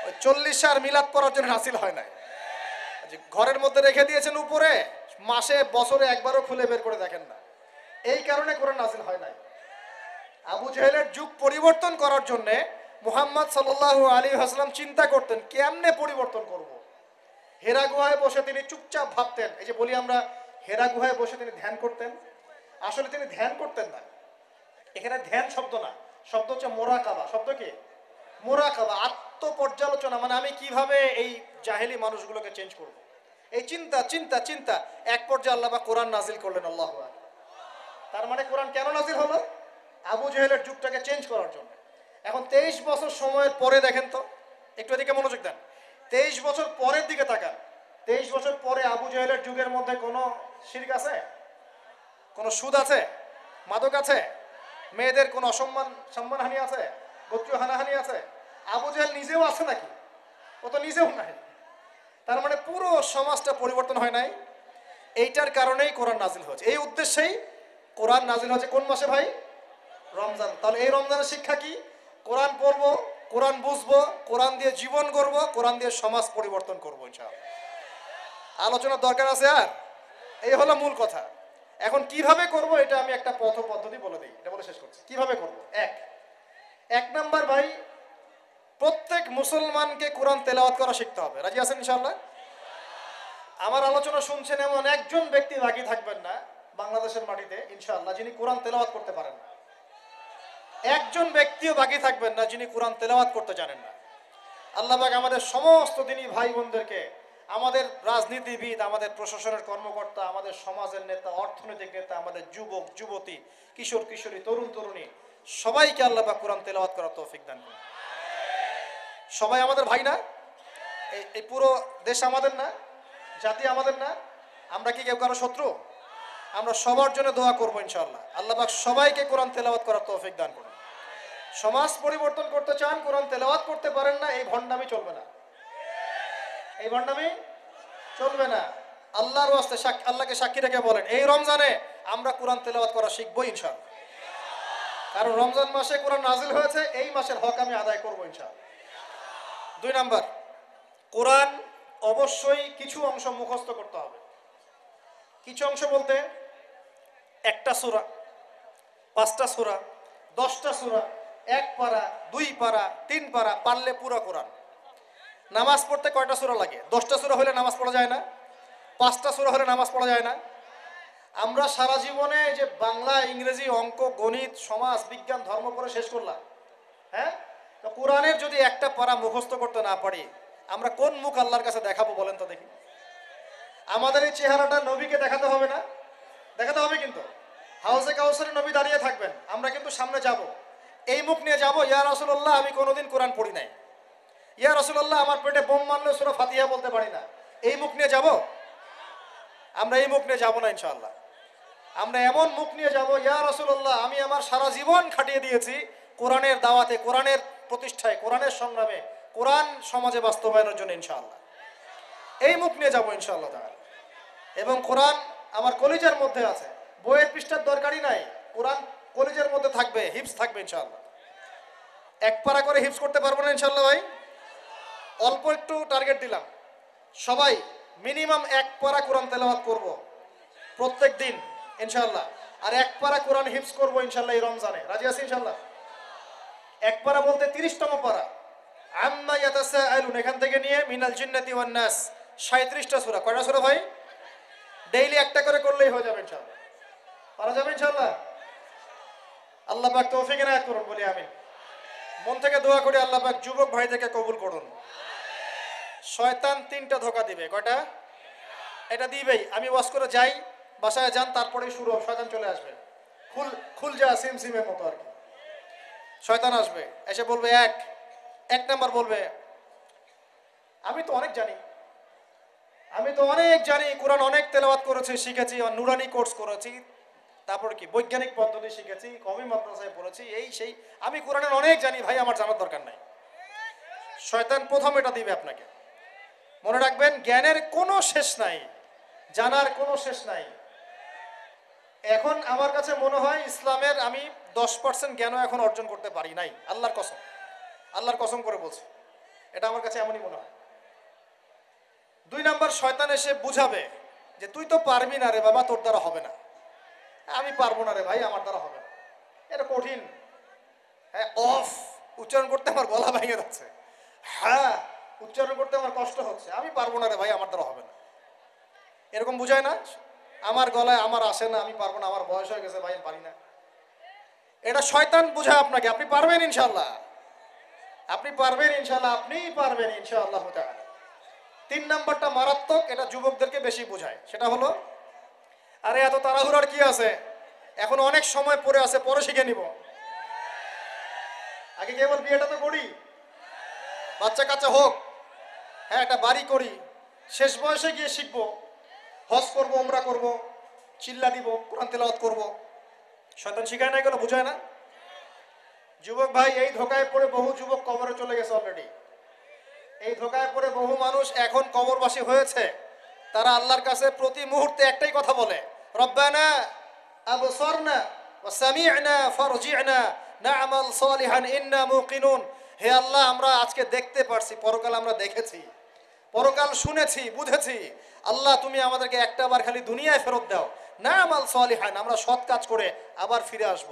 A: ওই 40 আর মিলাদ পড়ার জন্য নাজিল হয় নাই। ঘরের মধ্যে রেখে দিয়েছেন উপরে, মাসে বছরে একবারও খুলে বের করে দেখেন না, এই কারণে কোরআন নাজিল হয় নাই। আবু জেহেলের যুগ পরিবর্তন করার জন্য মুহাম্মদ সাল্লাল্লাহু আলাইহি ওয়াসাল্লাম চিন্তা করতেন কেমনে পরিবর্তন করব। হেরা গুহায় বসে তিনি চুপচাপ ভাবতেন। এই যে বলি আমরা হেরা গুহায় বসে তিনি ধ্যান করতেন, আসলে তিনি ধ্যান করতেন না। এখানে ধ্যান শব্দ না, শব্দ হচ্ছে মোরাকাবা। শব্দ কি? মোরাকাবা, আত্মপর্যালোচনা। মানে আমি কিভাবে এই জাহেলি মানুষগুলোকে চেঞ্জ করব, এই চিন্তা চিন্তা চিন্তা। এক পর্যায়ে আল্লাহ পাক কোরআন নাজিল করলেন। আল্লাহু আকবার। তার মানে কোরআন কেন নাজিল হলো? আবু জেহেলের যুগটাকে চেঞ্জ করার জন্য। এখন 23 বছর সময়ের পরে দেখেন তো, একটু এদিকে মনোযোগ দেন। 23 বছর পরের দিকে তাকান। 23 বছর পরে আবু জাহেলের যুগের মধ্যে কোনো শিরক আছে? কোনো সুদ আছে? মাদক আছে? মেয়েদের কোনো সম্মানহানি আছে? গোত্রীয় হানাহানি আছে? আবু জাহেল নিজেও আছে নাকি? ও তো নিজেও নাই। তার মানে পুরো সমাজটা পরিবর্তন হয় নাই। এইটার কারণেই কোরআন নাজিল হয়েছে, এই উদ্দেশ্যেই কোরআন নাজিল হয়েছে। কোন মাসে ভাই? রমজান। তাহলে এই রমজানের শিক্ষা কি? কোরআন পড়বো, কোরআন বুঝবো, কোরআন দিয়ে জীবন করব, কোরআন দিয়ে সমাজ পরিবর্তন করবো ইনশাআল্লাহ। আলোচনার দরকার আছে আর? এই হলো মূল কথা। এখন কিভাবে করব এটা আমি একটা পদ্ধতি বলে দিই, এটা বলে শেষ করছি। কিভাবে করব? এক নাম্বার ভাই, প্রত্যেক মুসলমানকে কোরআন তেলাওয়াত করা শিখতে হবে। রাজি আছেন ইনশাআল্লাহ? আমার আলোচনা শুনছেন এমন একজন ব্যক্তি বাকি থাকবেন না বাংলাদেশের মাটিতে ইনশাআল্লাহ যিনি কোরআন তেলাওয়াত করতে পারেন না। একজন ব্যক্তিও বাকি থাকবেন না যিনি কোরআন তেলাওয়াত করতে জানেন না। আল্লাহ পাক আমাদের সমস্ত দিনী ভাই বোনদেরকে, আমাদের রাজনীতিবিদ, আমাদের প্রশাসনের কর্মকর্তা, আমাদের সমাজের নেতা, অর্থনৈতিক নেতা, আমাদের যুবক যুবতী, কিশোর কিশোরী, তরুণ তরুণী, সবাইকে আল্লাহ পাক কোরআন তেলাওয়াত করার তৌফিক দান করুন। সবাই আমাদের ভাই না? এই পুরো দেশ আমাদের না? জাতি আমাদের না? আমরা কি কেউ কারো শত্রু? আমরা সবার জন্য দোয়া করবো ইনশাআল্লাহ। আল্লাহ পাক সবাইকে কোরআন তেলাওয়াত করার তৌফিক দান করুন। সমাজ পরিবর্তন করতে চান, কোরআন তেলাওয়াত করতে পারেন না, এই ভণ্ডামি চলবে না। এই ভণ্ডামি চলবে না। আল্লাহর ওয়াস্তে আল্লাহকে সাক্ষী রেখে বলেন, এই রমজানে আমরা কোরআন তেলাওয়াত করা শিখবো ইনশাআল্লাহ। কারণ রমজান মাসে কোরআন নাজিল হয়েছে, এই মাসের হক আমি আদায় করবো ইনশাআল্লাহ। 2 নাম্বার, কোরআন অবশ্যই কিছু অংশ মুখস্থ করতে হবে। কিছু অংশ বলতে একটা সূরা, 5টা সূরা, 10টা সূরা, 1 পারা, 2 পারা, 3 পারা, পারলে পুরো কোরআন। নামাজ পড়তে কয়টা সূরা লাগে? 10টা সূরা হলে নামাজ পড়া যায় না? 5টা সূরা হলে নামাজ পড়া যায় না? আমরা সারা জীবনে যে বাংলা, ইংরেজি, অঙ্ক, গণিত, সমাজ, বিজ্ঞান, ধর্ম পড়ে শেষ করলাম, হ্যাঁ? তো কোরআনের যদি একটা পারা মুখস্থ করতে না পারি, আমরা কোন মুখ আল্লাহর কাছে দেখাবো বলেন তো দেখি? আমাদের এই চেহারাটা নবীকে দেখাতে হবে না? দেখাতে হবে। কিন্তু হাউজে কাউসারে নবী দাঁড়িয়ে থাকবেন, আমরা কিন্তু সামনে যাব, এই মুখ নিয়ে যাব, ইয়া রাসূলুল্লাহ আমি কোনোদিন কোরআন পড়ি নাই, ইয়া রাসূলুল্লাহ আমার পেটে বোম মারলে সূরা ফাতিহা বলতে পারি না, এই মুখ নিয়ে যাব? আমরা এই মুখ নিয়ে যাব না ইনশাআল্লাহ। আমরা এমন মুখ নিয়ে যাব, ইয়া রাসূলুল্লাহ আমি আমার সারা জীবন খাটিয়ে দিয়েছি কোরআনের দাওয়াতে, কোরআনের প্রতিষ্ঠায়, কোরআনের সংগ্রামে, কোরআন সমাজে বাস্তবায়নের জন্য ইনশাআল্লাহ। এই মুখ নিয়ে যাব ইনশাআল্লাহ তাআলা। এবং কোরআন আমার কলিজার মধ্যে আছে, বইয়ের পৃষ্ঠার দরকারই নাই, কোরআন কলিজার মধ্যে থাকবে, হিফজ থাকবে ইনশাআল্লাহ। 1 পারা করে হিফজ করতে পারবো না ইনশাআল্লাহ ভাই? অল্প একটু টার্গেট দিলাম, সবাই মিনিমাম 1 পারা কোরআন তেলাওয়াত করব প্রত্যেক দিন ইনশাআল্লাহ। আর 1 পারা কোরআন হিফজ করব ইনশাআল্লাহ এই রমজানে। রাজি আছি ইনশাআল্লাহ? 1 পারা বলতে 30তম পারা, আম্মা ইয়াতাসাআলুন, এখান থেকে নিয়ে মিনাল জিন্নাতি ওয়ান নাস, 37টা সূরা। কয়টা সূরা ভাই? ডেইলি একটা করে করলেই হয়ে যাবে ইনশাআল্লাহ। পারা যাবে ইনশাআল্লাহ? আল্লাহ পাক তৌফিক এনায়েত করুন, বলি আমিন। মন থেকে দোয়া করি আল্লাহ পাক যুবক ভাইদেরকে কবুল করুন। শয়তান 3টা ধোঁকা দিবে। কয়টা? এটা দিবেই। আমি ওয়াজ করে যাই, বাসায় যান, তারপরেই শুরু হবে, শয়তান চলে আসবে, খুল যা সিমের মতো আর কি। শয়তান আসবে, এসে বলবে এক নাম্বার বলবে আমি তো অনেক জানি, কোরআন অনেক তেলাওয়াত করেছি, শিখেছি, নুরানি কোর্স করেছি, তারপরে কি বৈজ্ঞানিক পদ্ধতি শিখেছি, কওমি মাদ্রাসায় পড়েছি, এই সেই, আমি কোরআনের অনেক জানি ভাই, আমার জানার দরকার নাই। শয়তান প্রথম এটা দিবে আপনাকে। মনে রাখবেন, জ্ঞানের কোনো শেষ নাই, জানার কোনো শেষ নাই। এখন আমার কাছে মনে হয় ইসলামের আমি 10% জ্ঞানও এখন অর্জন করতে পারি নাই, আল্লাহর কসম করে বলছি, এটা আমার কাছে এমনই মনে হয়। 2 নাম্বার, শয়তান এসে বুঝাবে যে তুই তো পারবি না রে বাবা, তোর দ্বারা হবে না। আমি পারবো না রে ভাই, আমার দ্বারা হবে না, এটা কঠিন। হ্যাঁ, উচ্চারণ করতে আমার গলা ভেঙে যাচ্ছে, হ্যাঁ উচ্চারণ করতে আমার কষ্ট হচ্ছে, আমি পারবো না রে ভাই, আমার দ্বারা হবে না। এরকম বুঝায় না? আমার গলায় আমার আসে না, আমি পারবো না, আমার বয়স হয়ে গেছে ভাই, আমি পারি না। এটা শয়তান বুঝায় আপনাকে। আপনি পারবেন ইনশাআল্লাহ, আপনি পারবেন ইনশাআল্লাহ, আপনিই পারবেন ইনশাআল্লাহ তাআলা। 3 নাম্বারটা মারাত্মক, এটা যুবকদেরকে বেশি বোঝায়। সেটা হলো, আরে এত তাড়াহুড়ার কি আছে, এখন অনেক সময় পড়ে আছে, পরে শিখে নিব। আগে কেবল বিয়েটা তো করি, বাচ্চা কাচ্চা হোক, হ্যাঁ একটা বাড়ি করি, শেষ বয়সে গিয়ে শিখবো, হজ করবো, ওমরা করবো, চিল্লা দিব, কোরআন তেলাওয়াত করবো। শয়তান শিখায় না, এগুলো বুঝায় না। যুবক ভাই, এই ধোকায় পড়ে বহু যুবক কবরে চলে গেছে অলরেডি। এই ধোকায় পড়ে বহু মানুষ এখন কবরবাসী হয়েছে। তারা আল্লাহর কাছে প্রতি মুহূর্তে একটাই কথা বলে, রব্বানা আবসারনা ওয়া সামি'না ফারজি'না না'মাল সালিহান ইন্না মুকিনুন। হে আল্লাহ, আমরা আজকে দেখতে পারছি, পরকাল আমরা দেখেছি, পরকাল শুনেছি, বুঝেছি। আল্লাহ, তুমি আমাদেরকে একটা বার খালি দুনিয়ায় ফেরত দাও, না'মাল সালিহান, আমরা সৎ কাজ করে আবার ফিরে আসব।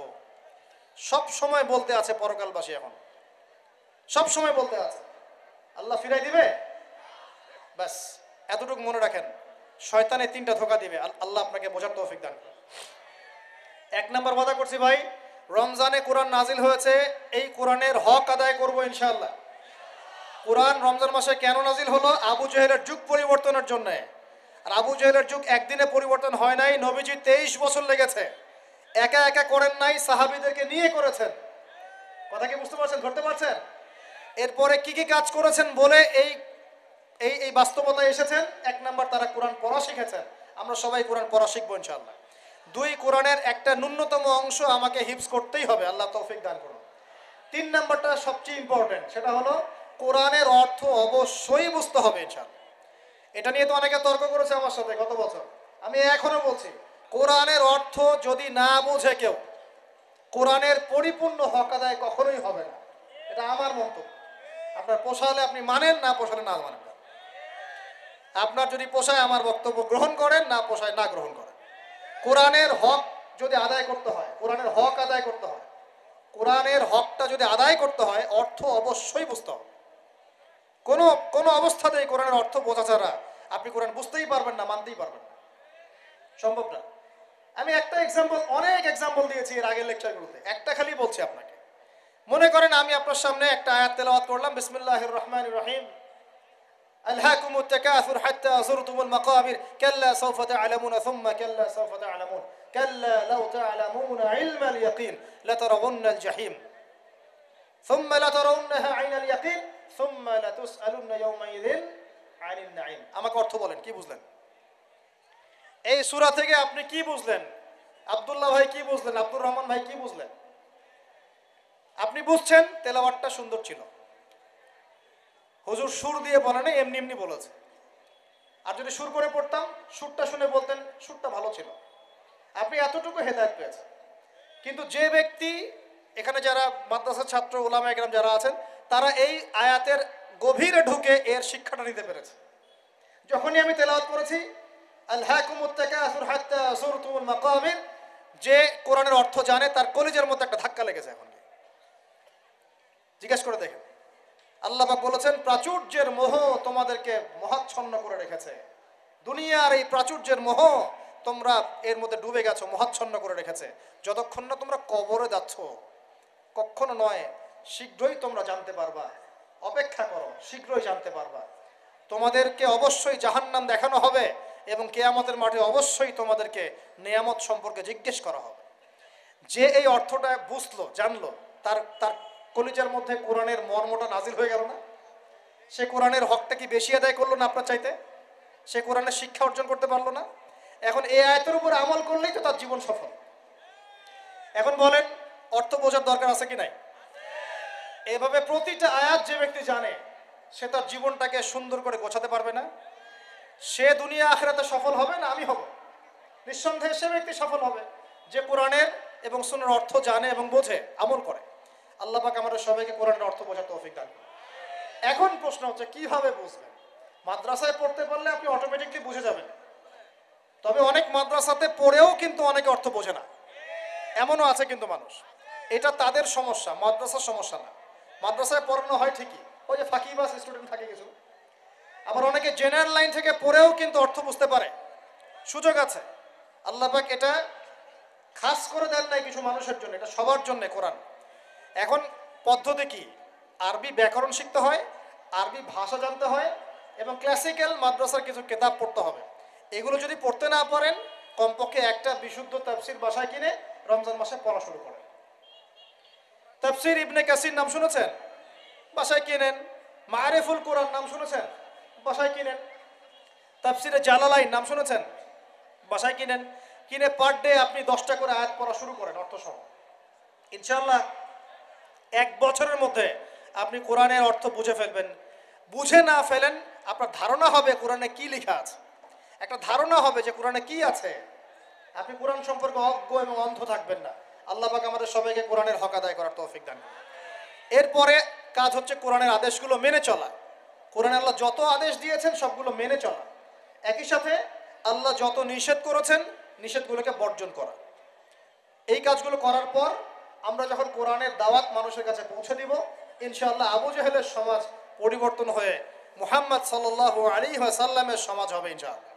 A: সব সময় বলতে আছে পরকালবাসী, এখন সব সময় বলতে আছে। আল্লাহ ফিরাই দিবে? ব্যাস এতটুকু মনে রাখেন, শয়তানে তিনটা ধোকা দিবে। আল্লাহ আপনাকে বোঝার তৌফিক দান। এক নম্বর ওয়াদা করছি ভাই, রমজানে কোরআন নাজিল হয়েছে, এই কোরআনের হক আদায় করব ইনশাআল্লাহ। কোরআন রমজান মাসে কেন নাজিল হলো? আবু জেহেলের যুগ পরিবর্তনের জন্য। আর আবু জেহেলের যুগ একদিনে পরিবর্তন হয় নাই, নবীজি 23 বছর লেগেছে। একা একা করেন নাই, সাহাবীদেরকে নিয়ে করেছেন। কথা কি বুঝতে পারছেন, ধরতে পারছেন? এরপরে কি কি কাজ করেছেন বলে এই এই এই বাস্তবতায় এসেছেন। এক নাম্বার, তারা কোরআন পড়া শিখেছেন। আমরা সবাই কোরআন পড়া শিখবো ইনশাআল্লাহ। দুই, কোরআনের একটা ন্যূনতম অংশ আমাকে হিফজ করতেই হবে, আল্লাহ তৌফিক দান করুন। তিন নাম্বারটা সবচেয়ে ইম্পর্টেন্ট, সেটা হলো কোরআনের অর্থ অবশ্যই বুঝতে হবে ইনশাআল্লাহ। এটা নিয়ে তো অনেকে তর্ক করেছে আমার সাথে গত বছর। আমি এখনো বলছি, কোরআনের অর্থ যদি না বোঝে কেউ, কোরআনের পরিপূর্ণ হক আদায় কখনোই হবে না। এটা আমার মন্তব্য। আপনার পোষালে আপনি মানেন, না পোষালে না মানেন। আপনার যদি পোষায় আমার বক্তব্য গ্রহণ করেন, না পোষায় না গ্রহণ করেন। কোরআনের হক যদি আদায় করতে হয়, কোরআনের হক আদায় করতে হয়, কোরআনের হকটা যদি আদায় করতে হয়, অর্থ অবশ্যই বুঝতে হবে। কোনো অবস্থাতেই কোরআনের অর্থ বোঝা ছাড়া আপনি কোরআন বুঝতেই পারবেন না, মানতেই পারবেন না, সম্ভব না। আমি একটা এক্সাম্পল, অনেক এক্সাম্পল দিয়েছি এর আগের লেকচারগুলোতে, একটা খালি বলছি আপনাকে। মনে করেন আমি আপনার সামনে একটা আয়াত তেলাওয়াত করলাম, বিসমিল্লাহির রহমানির রহিম, আলহাকুমুত তাকাসুর হাত্তা যুরতুমুল মাকাবির কাল্লা সাওফা তা'লামুন সুম্মা কাল্লা সাওফা তা'লামুন কাল্লা লাউ তা'লামুনা ইলমাল ইয়াকিন লাতারাউন্নাল জাহিম সুম্মা লাতারাউন্নাহা আইনাল ইয়াকিন সুম্মা লাতুসআলুন্না ইয়াওমাইযিন আনিন নাঈম। আমাকে অর্থ বলেন, কি বুঝলেন এই সূরা থেকে? আপনি কি বুঝলেন? আব্দুল্লাহ ভাই কি বুঝলেন? আব্দুর রহমান ভাই কি বুঝলেন? আপনি বুঝছেন তেলাওয়াতটা সুন্দর ছিল, হুজুর সুর দিয়ে বলে না, এমনি এমনি বলেছে। আর যদি সুর করে পড়তাম, সুরটা শুনে বলতেন সুরটা ভালো ছিল, আপনি এতটুকু হেদায়েত পেয়েছেন। কিন্তু যে ব্যক্তি, এখানে যারা মাদ্রাসার ছাত্র উলামায়ে কেরাম যারা আছেন, তারা এই আয়াতের গভীরে ঢুকে এর শিক্ষাটা নিতে পেরেছে। যখনই আমি তেলাওয়াত করেছি আলহাকুমুত তাকাসুর হাত্তা যুরতুমুল মাকাবির, যে কোরআনের অর্থ জানে তার কলিজার মধ্যে একটা ধাক্কা লেগেছে। এখন জিজ্ঞেস করে দেখেন, আল্লাহ পাক বলেছেন প্রাচুর্যের মোহ তোমাদেরকে মহাচ্ছন্ন করে রেখেছে। দুনিয়ার এই প্রাচুর্যের মোহ, তোমরা এর মধ্যে ডুবে গেছো, মহাচ্ছন্ন করে রেখেছে। যতক্ষণ না তোমরা কবরে যাচ্ছ, কখনো নয়, শীঘ্রই তোমরা জানতে পারবা। অপেক্ষা করো, শীঘ্রই জানতে পারবা। তোমাদেরকে অবশ্যই জাহান্নাম দেখানো হবে এবং কিয়ামতের মাঠে অবশ্যই তোমাদেরকে নিয়ামত সম্পর্কে জিজ্ঞেস করা হবে। যে এই অর্থটা বুঝলো, জানলো, তার তার কলিজার মধ্যে কোরআনের মর্মটা নাজিল হয়ে গেল না? সে কোরআনের হকটা কি বেশি আদায় করলো না আপনার চাইতে? সে কোরআনের শিক্ষা অর্জন করতে পারলো না? এখন এই আয়াতের উপর আমল করলেই তো তার জীবন সফল। এখন বলেন, অর্থ বোঝার দরকার আছে কি নাই? এভাবে প্রতিটা আয়াত যে ব্যক্তি জানে, সে তার জীবনটাকে সুন্দর করে গোছাতে পারবে না? সে দুনিয়া আখিরাতে সফল হবে না আমি হব? নিঃসন্দেহে সে ব্যক্তি সফল হবে যে কোরআনের এবং সুন্নাহর অর্থ জানে এবং বোঝে, আমল করে। আল্লাহ পাক আমাদের সবাইকে কোরআনের অর্থ বোঝার তৌফিক দান করুন। এখন প্রশ্ন হচ্ছে কিভাবে বুঝবেন? মাদ্রাসায় পড়তে পারলে আপনি অটোমেটিকলি বুঝে যাবেন, তবে অনেক মাদ্রাসাতে পড়েও কিন্তু অনেকে অর্থ বোঝে না, এমনও আছে কিন্তু মানুষ। এটা তাদের সমস্যা, মাদ্রাসার সমস্যা না। মাদ্রাসায় পড়ানো হয় ঠিকই, ওই যে ফাঁকিবাজ স্টুডেন্ট থাকে কিছু। আবার অনেকে জেনারেল লাইন থেকে পড়েও কিন্তু অর্থ বুঝতে পারে, সুযোগ আছে। আল্লাহ পাক এটা খাস করে দেন নাই কিছু মানুষের জন্য, এটা সবার জন্য কোরআন। এখন পদ্ধতি কি? আরবি ব্যাকরণ শিখতে হয়, আরবি ভাষা জানতে হয় এবং ক্লাসিক্যাল মাদ্রাসার কিছু কিতাব পড়তে হবে। এগুলো যদি পড়তে না পারেন, কমপক্ষে একটা বিশুদ্ধ তাফসীর বাসায় কিনে রমজান মাসে পড়া শুরু করেন। তাফসীর ইবনে কাসির নাম শুনেছেন? বাসায় কিনেন। মারিফুল কোরআন নাম শুনেছেন? বাসায় কিনেন। তাফসীরে জালালাইন নাম শুনেছেন? বাসায় কিনেন। কিনে পার ডে আপনি 10টা করে আয়াত পড়া শুরু করেন অর্থসহ। ইনশাআল্লাহ 1 বছরের মধ্যে আপনি কোরআনের অর্থ বুঝে ফেলবেন। বুঝে না ফেলেন, আপনার ধারণা হবে কোরআনে কি লেখা আছে, একটা ধারণা হবে যে কোরআনে কি আছে। আপনি কোরআন সম্পর্কে অজ্ঞ এবং অন্ধ থাকবেন না। আল্লাহ পাক আমাদের সবাইকে কোরআনের হক আদায় করার তৌফিক দান করুন। এরপরে কাজ হচ্ছে কোরআনের আদেশগুলো মেনে চলা। কোরআনে আল্লাহ যত আদেশ দিয়েছেন সবগুলো মেনে চলা। একই সাথে আল্লাহ যত নিষেধ করেছেন নিষেধগুলোকে বর্জন করা। এই কাজগুলো করার পর আমরা যখন কোরআনের দাওয়াত মানুষের কাছে পৌঁছে দিব, ইনশাআল্লাহ আবু জাহেলের সমাজ পরিবর্তন হয়ে মুহাম্মদ সাল্লাল্লাহু আলাইহি ওয়াসাল্লামের সমাজ হবে ইনশাআল্লাহ।